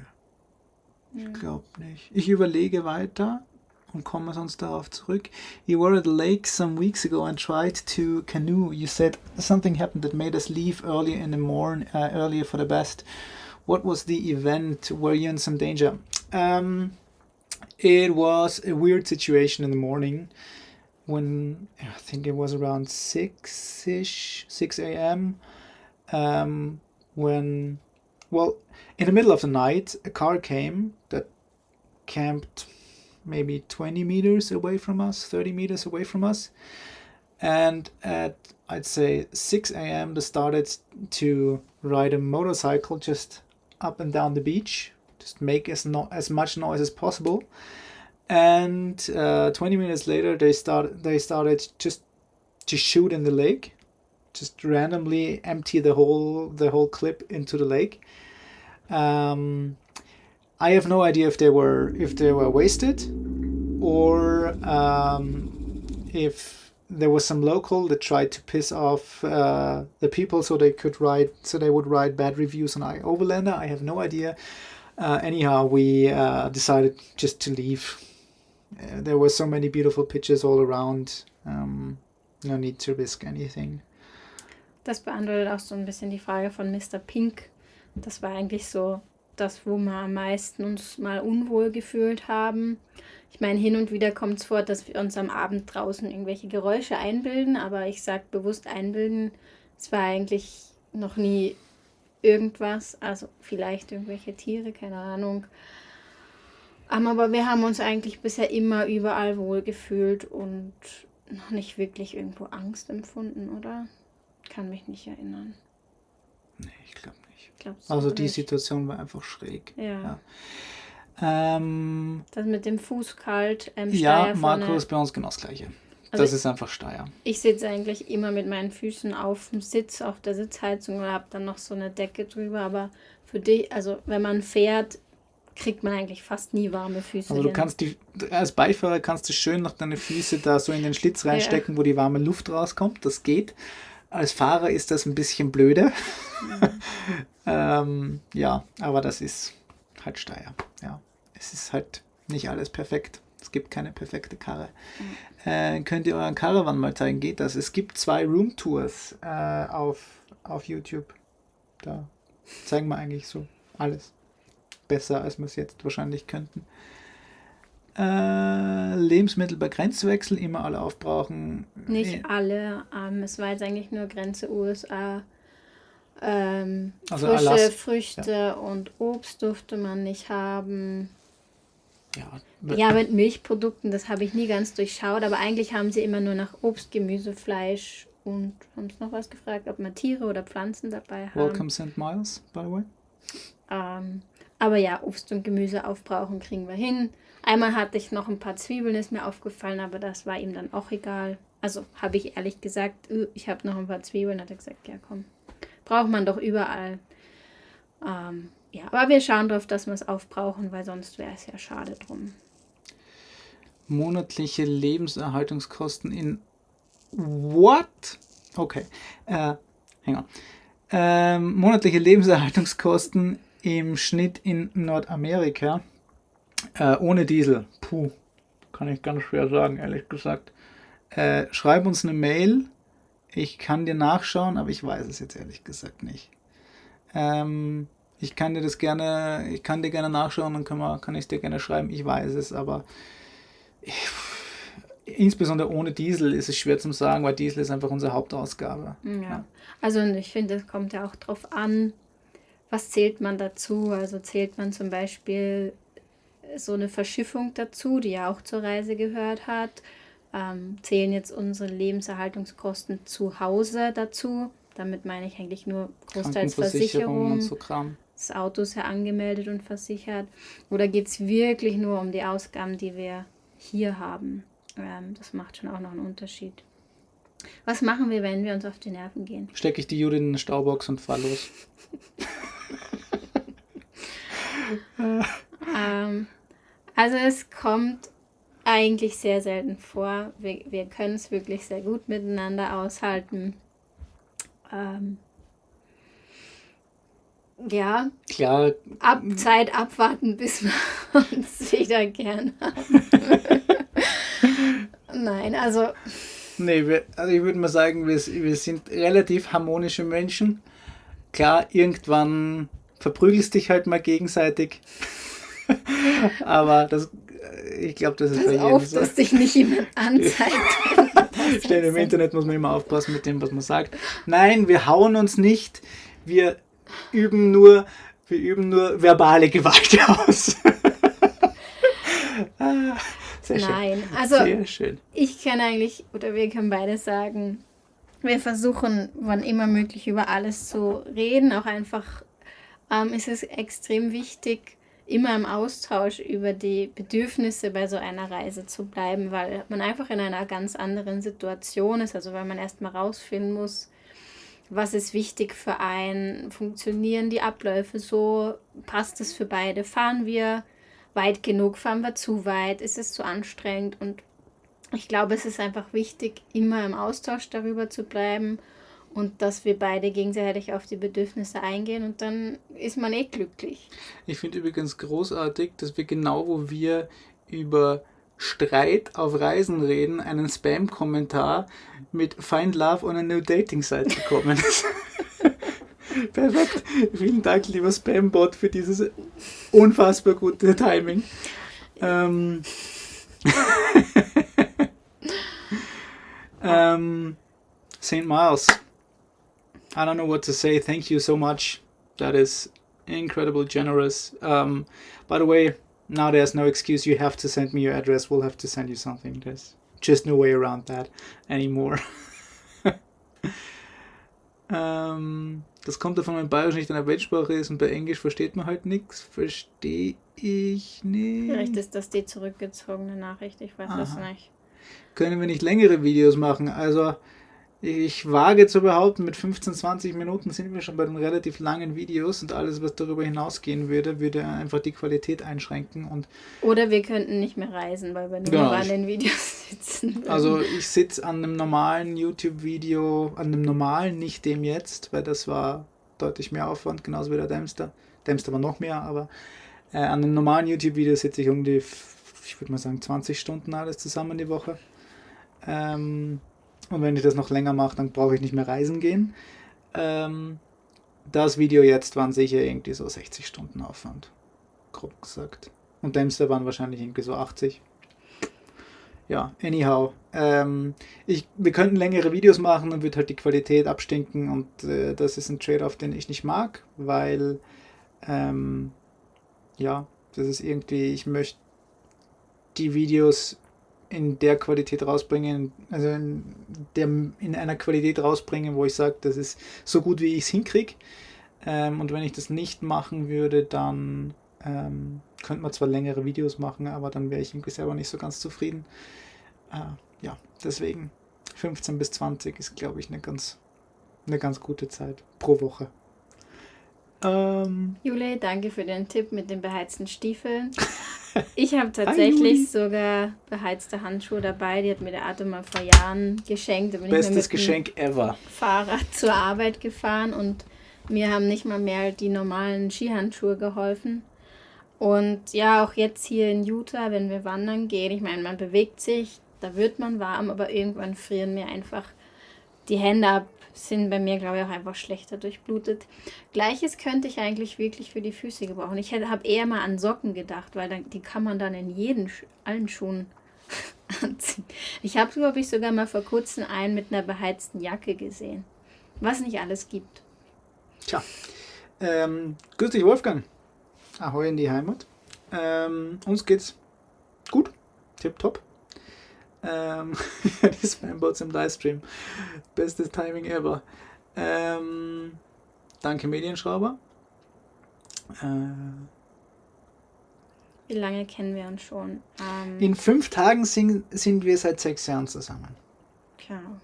Ich glaube nicht. Ich überlege weiter und komme sonst darauf zurück. You were at the lake some weeks ago and tried to canoe. You said something happened that made us leave earlier in the morning, earlier for the best. What was the event? Were you in some danger? It was a weird situation in the morning when I think it was around 6 a.m. When, well, in the middle of the night, a car came that camped maybe 20 meters away from us, 30 meters away from us. And at, I'd say, 6 a.m., they started to ride a motorcycle just up and down the beach, just make as much noise as possible. And 20 minutes later, they started just to shoot in the lake, just randomly empty the whole clip into the lake. I have no idea if they were wasted, or if there was some local that tried to piss off the people so they would write bad reviews on iOverlander. I have no idea. Anyhow, we decided just to leave. There were so many beautiful pictures all around. No need to risk anything. Das beantwortet auch so ein bisschen die Frage von Mr. Pink. Das war eigentlich so das, wo wir am meisten uns mal unwohl gefühlt haben. Ich meine, hin und wieder kommt es vor, dass wir uns am Abend draußen irgendwelche Geräusche einbilden, aber ich sage bewusst einbilden, es war eigentlich noch nie irgendwas, also vielleicht irgendwelche Tiere, keine Ahnung. Aber wir haben uns eigentlich bisher immer überall wohl gefühlt und noch nicht wirklich irgendwo Angst empfunden, oder? Kann mich nicht erinnern. Nee, ich glaube nicht. Glaub's Also auch die nicht. Situation war einfach schräg. Ja. Ja, Das mit dem Fuß kalt, ja, Steier Marco vorne. ist bei uns genau das Gleiche. Also Das ist einfach Steier. ich sitze eigentlich immer mit meinen Füßen auf dem Sitz, auf der Sitzheizung oder habe dann noch so eine Decke drüber. Aber für dich, also wenn man fährt, kriegt man eigentlich fast nie warme Füße Also du hin. kannst als Beifahrer kannst du schön noch deine Füße da so in den Schlitz reinstecken, wo die warme Luft rauskommt. Das geht. Als Fahrer ist das ein bisschen blöde. Ja, aber das ist halt Steyr. Ja, es ist halt nicht alles perfekt. Es gibt keine perfekte Karre. Könnt ihr euren Caravan mal zeigen? Geht das? Es gibt 2 Roomtours auf YouTube. Da zeigen wir eigentlich so alles. Besser, als wir es jetzt wahrscheinlich könnten. Lebensmittel bei Grenzwechsel immer alle aufbrauchen. Nicht alle. Es war jetzt eigentlich nur Grenze USA. Also Frische Alaska, Früchte und Obst durfte man nicht haben. Ja, Ja, mit Milchprodukten, das habe ich nie ganz durchschaut, aber eigentlich haben sie immer nur nach Obst, Gemüse, Fleisch und haben sie noch was gefragt, ob man Tiere oder Pflanzen dabei haben. Welcome St. Miles, by the way. Aber ja, Obst und Gemüse aufbrauchen kriegen wir hin. Einmal hatte ich noch ein paar Zwiebeln, ist mir aufgefallen, aber das war ihm dann auch egal. Also habe ich ehrlich gesagt, ich habe noch ein paar Zwiebeln, hat er gesagt, ja komm, braucht man doch überall. Ja, aber wir schauen drauf, dass wir es aufbrauchen, weil sonst wäre es ja schade drum. Monatliche Lebenserhaltungskosten in what? Okay, hang on. Monatliche Lebenserhaltungskosten im Schnitt in Nordamerika ohne Diesel. Puh, kann ich ganz schwer sagen, ehrlich gesagt. Schreib uns eine Mail. Ich kann dir nachschauen, aber ich weiß es jetzt ehrlich gesagt nicht. Ich kann dir gerne nachschauen, dann kann ich es dir gerne schreiben. Ich weiß es, aber insbesondere ohne Diesel ist es schwer zu sagen, weil Diesel ist einfach unsere Hauptausgabe. Ja. Also ich finde, es kommt ja auch drauf an, was zählt man dazu. Also zählt man zum Beispiel so eine Verschiffung dazu, die ja auch zur Reise gehört hat. Zählen jetzt unsere Lebenserhaltungskosten zu Hause dazu. Damit meine ich eigentlich nur großteils Versicherung. Und so Kram. Das Auto ist ja angemeldet und versichert. Oder geht es wirklich nur um die Ausgaben, die wir hier haben? Das macht schon auch noch einen Unterschied. Was machen wir, wenn wir uns auf die Nerven gehen? Stecke ich die Jude in eine Staubox und fahr los. Also es kommt eigentlich sehr selten vor. Wir können es wirklich sehr gut miteinander aushalten. Ja, Klar, Zeit abwarten, bis wir uns wieder gern haben. Nein, also nee, also ich würde mal sagen, wir sind relativ harmonische Menschen. Klar, irgendwann verprügelst dich halt mal gegenseitig. Aber ich glaube, das ist bei jedem auf, so. dass dich nicht jemand anzeigt. Stell, im Internet muss man immer aufpassen mit dem, was man sagt. Nein, wir hauen uns nicht. Wir üben nur verbale Gewalt aus. Sehr schön. Nein, also Sehr schön. ich kann eigentlich, oder wir können beide sagen, wir versuchen, wann immer möglich, über alles zu reden. Auch einfach ist es extrem wichtig, immer im Austausch über die Bedürfnisse bei so einer Reise zu bleiben, weil man einfach in einer ganz anderen Situation ist. Also weil man erstmal rausfinden muss, was ist wichtig für einen, funktionieren die Abläufe so, passt es für beide, fahren wir weit genug, fahren wir zu weit, ist es zu anstrengend, und ich glaube, es ist einfach wichtig, immer im Austausch darüber zu bleiben und dass wir beide gegenseitig auf die Bedürfnisse eingehen, und dann ist man glücklich. Ich finde übrigens großartig, dass wir genau, wo wir über Streit auf Reisen reden, einen Spam-Kommentar mit Find Love on a New Dating Site bekommen. Perfekt. Vielen Dank, lieber Spam-Bot, für dieses unfassbar gute Timing. St. Miles. I don't know what to say. Thank you so much. That is incredibly generous. By the way, now there's no excuse. You have to send me your address. We'll have to send you something. There's just no way around that anymore. Das kommt davon, wenn Bayerisch nicht eine Weltsprache ist und bei Englisch versteht man halt nichts. Verstehe ich Vielleicht nicht. ist das die zurückgezogene Nachricht, ich weiß es Aha. nicht. Können wir nicht längere Videos machen? Also, ich wage zu behaupten, mit 15, 20 Minuten sind wir schon bei den relativ langen Videos und alles, was darüber hinausgehen würde, würde einfach die Qualität einschränken. Und Oder wir könnten nicht mehr reisen, weil wir nur genau, noch an den Videos sitzen würden. also ich sitze an einem normalen YouTube-Video, an einem normalen, nicht dem jetzt, weil das war deutlich mehr Aufwand, genauso wie der Dempster. Dempster war noch mehr, aber an einem normalen YouTube-Video sitze ich um die, ich würde mal sagen, 20 Stunden alles zusammen die Woche. Und wenn ich das noch länger mache, dann brauche ich nicht mehr reisen gehen. Das Video jetzt waren sicher irgendwie so 60 Stunden Aufwand, grob gesagt. Und Dempster waren wahrscheinlich irgendwie so 80. Ja, anyhow. Wir könnten längere Videos machen, dann wird halt die Qualität abstinken und das ist ein Trade-off, den ich nicht mag, weil ja, das ist irgendwie, ich möchte die Videos in der Qualität rausbringen, also in einer Qualität rausbringen, wo ich sage, das ist so gut, wie ich es hinkriege. Und wenn ich das nicht machen würde, dann könnte man zwar längere Videos machen, aber dann wäre ich irgendwie selber nicht so ganz zufrieden. Ja, deswegen 15 bis 20 ist, glaube ich, eine ganz gute Zeit pro Woche. Jule, danke für den Tipp mit den beheizten Stiefeln. Ich habe tatsächlich sogar beheizte Handschuhe dabei. Die hat mir der Arthur mal vor Jahren geschenkt. Da bin Bestes ich mit Geschenk ever. Fahrrad zur Arbeit gefahren und mir haben nicht mal mehr die normalen Skihandschuhe geholfen. Und ja, auch jetzt hier in Utah, wenn wir wandern gehen, ich meine, man bewegt sich, da wird man warm, aber irgendwann frieren mir einfach die Hände ab, sind bei mir, glaube ich, auch einfach schlechter durchblutet. Gleiches könnte ich eigentlich wirklich für die Füße gebrauchen. Ich habe eher mal an Socken gedacht, weil die kann man dann in allen Schuhen anziehen. Ich habe, glaube ich, sogar mal vor kurzem einen mit einer beheizten Jacke gesehen. Was nicht alles gibt. Tja, grüß dich Wolfgang. Ahoi in die Heimat. Uns geht's gut, tipptopp. Die Spambots im Livestream. Bestes Timing ever. Danke Medienschrauber. Wie lange kennen wir uns schon? In 5 Tagen sind wir seit 6 Jahren zusammen. Klar.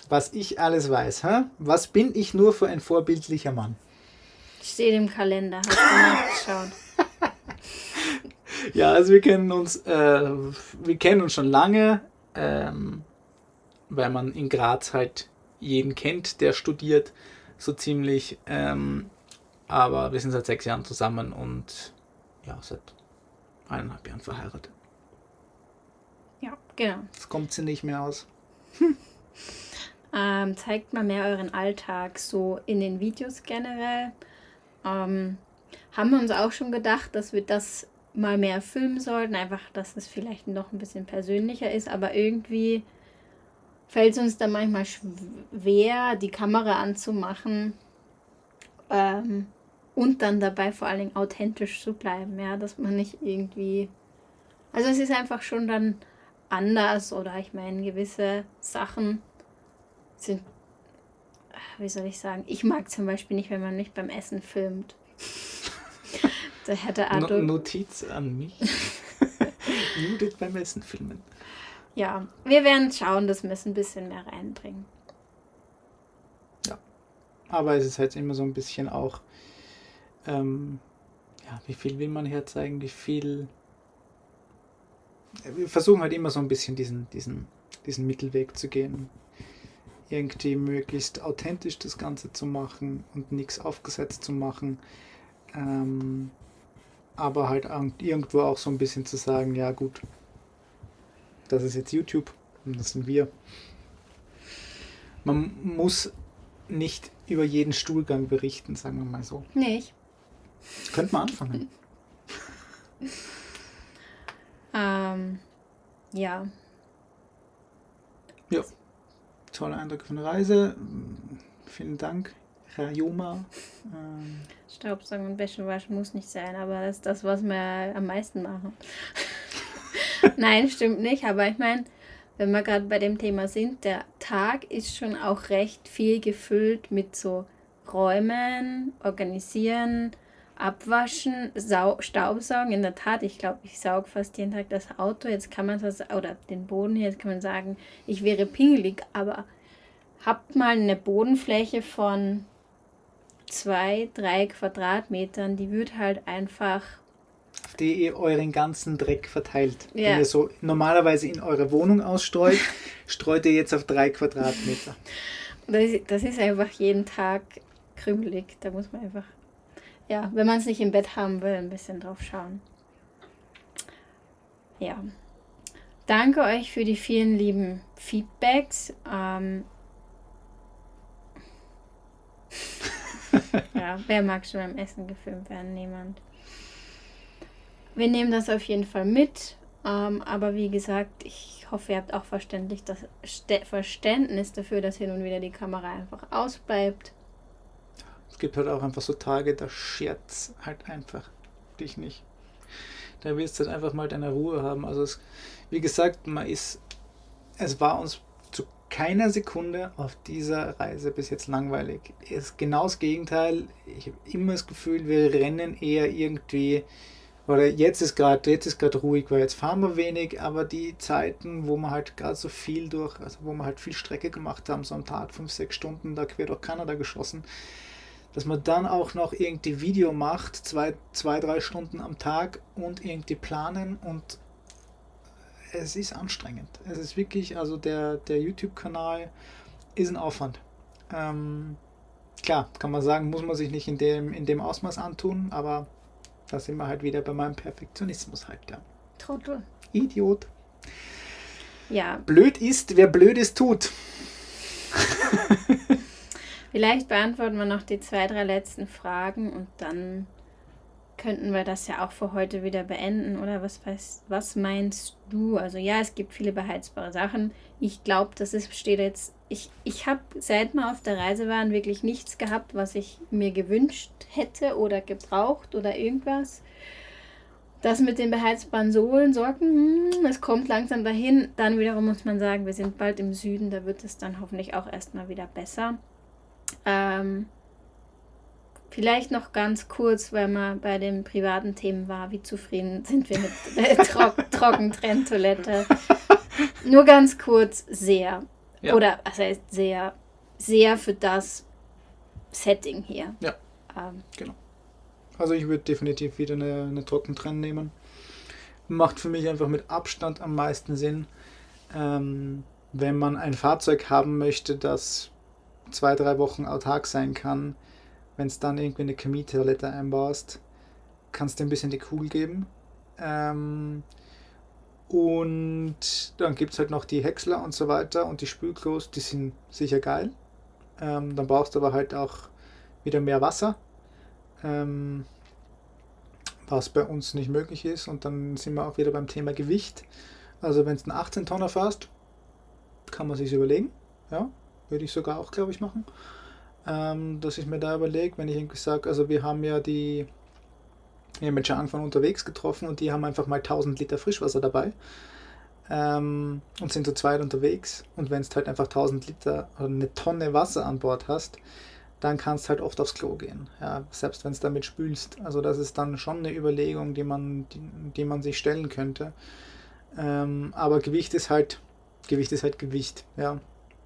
Was ich alles weiß, hä? Was bin ich nur für ein vorbildlicher Mann? Steht im Kalender, hast du nachgeschaut. Ja, also wir kennen uns schon lange, weil man in Graz halt jeden kennt, der studiert, so ziemlich. Aber wir sind seit 6 Jahren zusammen und ja, seit 1,5 Jahren verheiratet. Ja, genau. Das kommt sie nicht mehr aus. Zeigt mal mehr euren Alltag so in den Videos generell. Haben wir uns auch schon gedacht, dass wir das mal mehr filmen sollten, einfach, dass es vielleicht noch ein bisschen persönlicher ist, aber irgendwie fällt es uns dann manchmal schwer, die Kamera anzumachen und dann dabei vor allen Dingen authentisch zu bleiben, ja, dass man nicht irgendwie, also es ist einfach schon dann anders oder ich meine, gewisse Sachen sind, wie soll ich sagen, ich mag zum Beispiel nicht, wenn man mich beim Essen filmt. Da hätte Arthur... Notiz an mich. Judith beim Essen filmen. Ja, wir werden schauen, dass wir es ein bisschen mehr reinbringen. Ja, aber es ist halt immer so ein bisschen auch, ja, wie viel will man herzeigen, wie viel... Wir versuchen halt immer so ein bisschen diesen Mittelweg zu gehen. Irgendwie möglichst authentisch das Ganze zu machen und nichts aufgesetzt zu machen. Aber halt irgendwo auch so ein bisschen zu sagen, ja gut, das ist jetzt YouTube und das sind wir. Man muss nicht über jeden Stuhlgang berichten, sagen wir mal so. Nicht? Könnte man anfangen. Ja. Ja, tolle Eindrücke von der Reise. Vielen Dank, Herr Joma. Staubsaugen und Wäsche waschen muss nicht sein, aber das ist das, was wir am meisten machen. Nein, stimmt nicht, aber ich meine, wenn wir gerade bei dem Thema sind, der Tag ist schon auch recht viel gefüllt mit so Räumen, organisieren, abwaschen, Staubsaugen. In der Tat, ich glaube, ich sauge fast jeden Tag das Auto. Jetzt kann man das, oder den Boden hier, jetzt kann man sagen, ich wäre pingelig, aber habt mal eine Bodenfläche von 2, 3 Quadratmetern, die wird halt einfach, auf die ihr euren ganzen Dreck verteilt, Ja. den ihr so normalerweise in eurer Wohnung ausstreut, streut ihr jetzt auf 3 Quadratmeter. das ist einfach jeden Tag krümelig. Da muss man einfach, ja, wenn man es nicht im Bett haben will, ein bisschen drauf schauen. Ja. Danke euch für die vielen lieben Feedbacks. Ja, wer mag schon beim Essen gefilmt werden? Niemand. Wir nehmen das auf jeden Fall mit. Aber wie gesagt, ich hoffe, ihr habt auch Verständnis dafür, dass hier nun wieder die Kamera einfach ausbleibt. Es gibt halt auch einfach so Tage, da scherzt halt einfach dich nicht. Da wirst du halt einfach mal deine Ruhe haben. Also wie gesagt, es war uns zu keiner Sekunde auf dieser Reise bis jetzt langweilig. Es ist genau das Gegenteil. Ich habe immer das Gefühl, wir rennen eher irgendwie, oder jetzt ist gerade ruhig, weil jetzt fahren wir wenig, aber die Zeiten, wo wir halt gerade so viel wo wir halt viel Strecke gemacht haben, so am Tag 5-6 Stunden da quer durch Kanada geschossen, dass man dann auch noch irgendwie Video macht, 2-3 Stunden am Tag und irgendwie planen, und es ist anstrengend. Es ist wirklich, also der YouTube-Kanal ist ein Aufwand. Klar, kann man sagen, muss man sich nicht in dem Ausmaß antun, aber da sind wir halt wieder bei meinem Perfektionismus halt, ja. Trottel. Idiot. Ja, Blöd ist, wer Blödes tut. vielleicht beantworten wir noch die 2, 3 letzten Fragen und dann könnten wir das ja auch für heute wieder beenden, oder was meinst du? Also ja, es gibt viele beheizbare Sachen. Ich glaube, ich habe seit wir auf der Reise waren wirklich nichts gehabt, was ich mir gewünscht hätte oder gebraucht oder irgendwas. Das mit den beheizbaren Sohlensocken, es kommt langsam dahin. Dann wiederum muss man sagen, wir sind bald im Süden, da wird es dann hoffentlich auch erstmal wieder besser. Vielleicht noch ganz kurz, weil man bei den privaten Themen war, wie zufrieden sind wir mit der Trockentrenntoilette. Nur ganz kurz, sehr. Ja. Oder was heißt sehr, sehr für das Setting hier. Ja. Genau. Also ich würde definitiv wieder eine Trockentrenn nehmen. Macht für mich einfach mit Abstand am meisten Sinn. Wenn man ein Fahrzeug haben möchte, das 2-3 Wochen autark sein kann, wenn es dann irgendwie eine Chemietoilette einbaust, kannst du ein bisschen die Kugel geben. Und dann gibt es halt noch die Häcksler und so weiter und die Spülklos, die sind sicher geil. Dann brauchst du aber halt auch wieder mehr Wasser, was bei uns nicht möglich ist. Und dann sind wir auch wieder beim Thema Gewicht. Also wenn du einen 18-Tonner fährst, kann man sich überlegen. Ja, würde ich sogar auch, glaube ich, machen. Dass ich mir da überlege, wenn ich irgendwie sage, also wir haben jetzt von unterwegs getroffen und die haben einfach mal 1000 Liter Frischwasser dabei und sind zu zweit unterwegs, und wenn du halt einfach 1000 Liter oder eine Tonne Wasser an Bord hast, dann kannst du halt oft aufs Klo gehen, ja, selbst wenn du damit spülst. Also das ist dann schon eine Überlegung, die man sich stellen könnte. Aber Gewicht ist halt Gewicht, ja.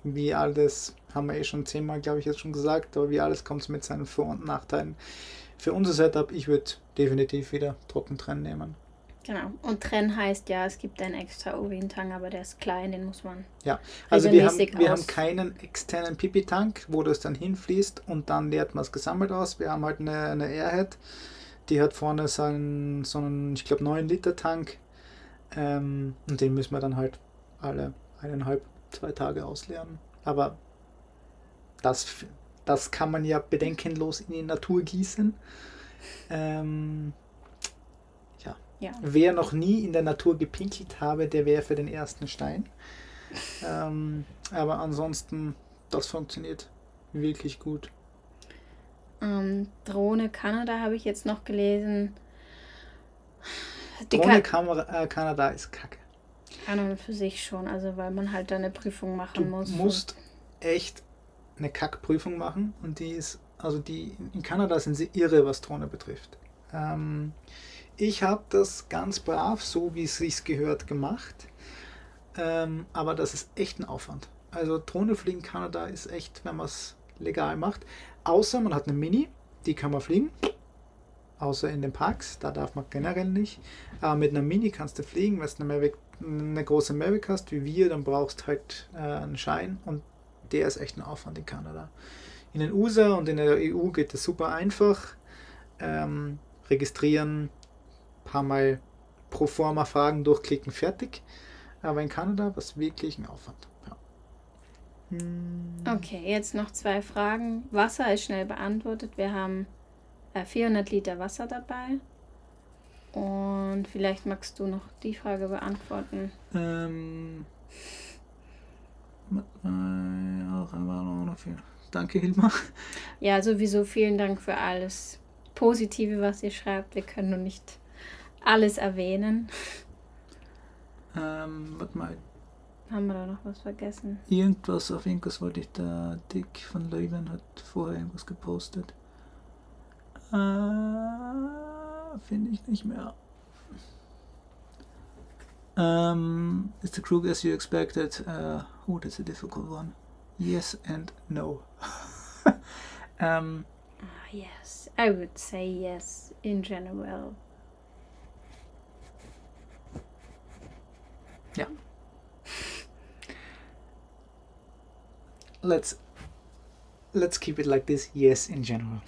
Wie alles, haben wir schon 10-mal, glaube ich, jetzt schon gesagt, aber wie alles kommt es mit seinen Vor- und Nachteilen. Für unser Setup, ich würde definitiv wieder Trockentrenn nehmen. Genau. Und Trenn heißt ja, es gibt einen extra Urintank, aber der ist klein, den muss man Ja, also wir regelmäßig haben keinen externen Pipi-Tank, wo das dann hinfließt und dann leert man es gesammelt aus. Wir haben halt eine Airhead, die hat vorne so einen, ich glaube, 9-Liter-Tank, und den müssen wir dann halt alle 1,5-2 Tage ausleeren. Aber das kann man ja bedenkenlos in die Natur gießen. Ja. Wer noch nie in der Natur gepinkelt habe, der wäre für den ersten Stein. Aber ansonsten, das funktioniert wirklich gut. Drohne Kanada habe ich jetzt noch gelesen. Drohne Kanada ist kacke. An und für sich schon, also weil man halt da eine Prüfung machen Du muss. musst echt eine Kackprüfung machen und in Kanada sind sie irre, was Drohne betrifft. Ich habe das ganz brav, so wie es sich gehört, gemacht, aber das ist echt ein Aufwand. Also Drohne fliegen in Kanada ist echt, wenn man es legal macht, außer man hat eine Mini, die kann man fliegen, außer in den Parks, da darf man generell nicht. Aber mit einer Mini kannst du fliegen, wenn du eine große Mavic hast, wie wir, dann brauchst du halt einen Schein und der ist echt ein Aufwand in Kanada. In den USA und in der EU geht das super einfach. Registrieren, paar Mal pro forma Fragen durchklicken, fertig. Aber in Kanada war es wirklich ein Aufwand. Ja. Okay, jetzt noch 2 Fragen. Wasser ist schnell beantwortet. Wir haben 400 Liter Wasser dabei. Und vielleicht magst du noch die Frage beantworten. Danke, Hilmar. Ja, sowieso vielen Dank für alles Positive, was ihr schreibt. Wir können nur nicht alles erwähnen. Warte mal. Haben wir da noch was vergessen? Auf irgendwas wollte ich, der Dick von Leuven hat vorher irgendwas gepostet. Finde ich nicht mehr. Is the crew as you expected? That's a difficult one. Yes and no. Yes, I would say yes in general. Ja. Let's keep it like this. Yes, in general.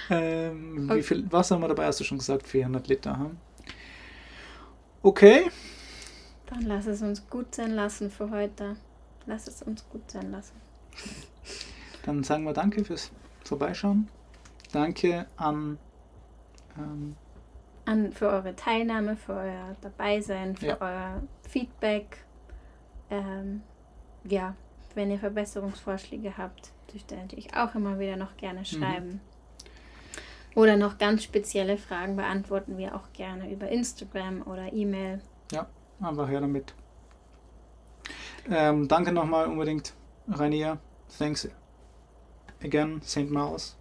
Wie viel Wasser haben wir dabei? Hast du schon gesagt? 400 Liter. Hm? Okay. Dann lass es uns gut sein lassen für heute. Lass es uns gut sein lassen. Dann sagen wir danke fürs Vorbeischauen. Danke für eure Teilnahme, für euer Dabeisein, für euer Feedback. Wenn ihr Verbesserungsvorschläge habt, dürft ihr natürlich auch immer wieder noch gerne schreiben. Oder noch ganz spezielle Fragen beantworten wir auch gerne über Instagram oder E-Mail. Ja, einfach her damit. Danke nochmal unbedingt, Rainier. Thanks again, St. Maus.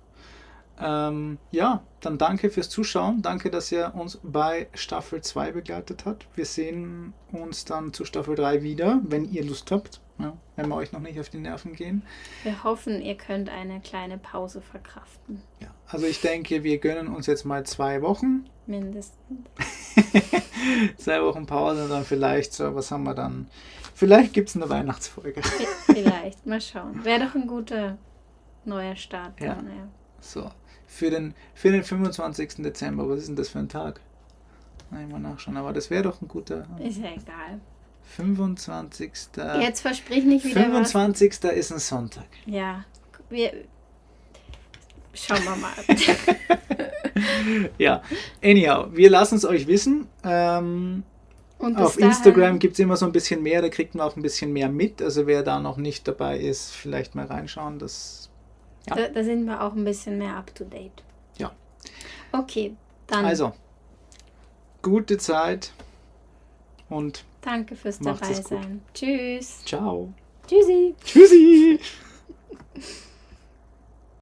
Dann danke fürs Zuschauen. Danke, dass ihr uns bei Staffel 2 begleitet habt. Wir sehen uns dann zu Staffel 3 wieder, wenn ihr Lust habt. Ja, wenn wir euch noch nicht auf die Nerven gehen. Wir hoffen, ihr könnt eine kleine Pause verkraften. Ja, also ich denke, wir gönnen uns jetzt mal 2 Wochen. Mindestens. 2 Wochen Pause und dann vielleicht so, was haben wir dann? Vielleicht gibt es eine Weihnachtsfolge. Vielleicht, mal schauen. Wäre doch ein guter neuer Start. Ja. Dann, ja. So, für den 25. Dezember, was ist denn das für ein Tag? Nein, mal nachschauen, aber das wäre doch ein guter... Ist ja egal. 25. Jetzt versprich nicht wieder 25. ist ein Sonntag. Ja, schauen wir mal. Ja, anyhow, wir lassen es euch wissen. Und auf Instagram gibt es immer so ein bisschen mehr, da kriegt man auch ein bisschen mehr mit. Also wer da noch nicht dabei ist, vielleicht mal reinschauen. Da sind wir auch ein bisschen mehr up to date. Ja. Okay, dann. Also, gute Zeit und danke fürs Dabeisein. Tschüss. Ciao. Tschüssi. Tschüssi.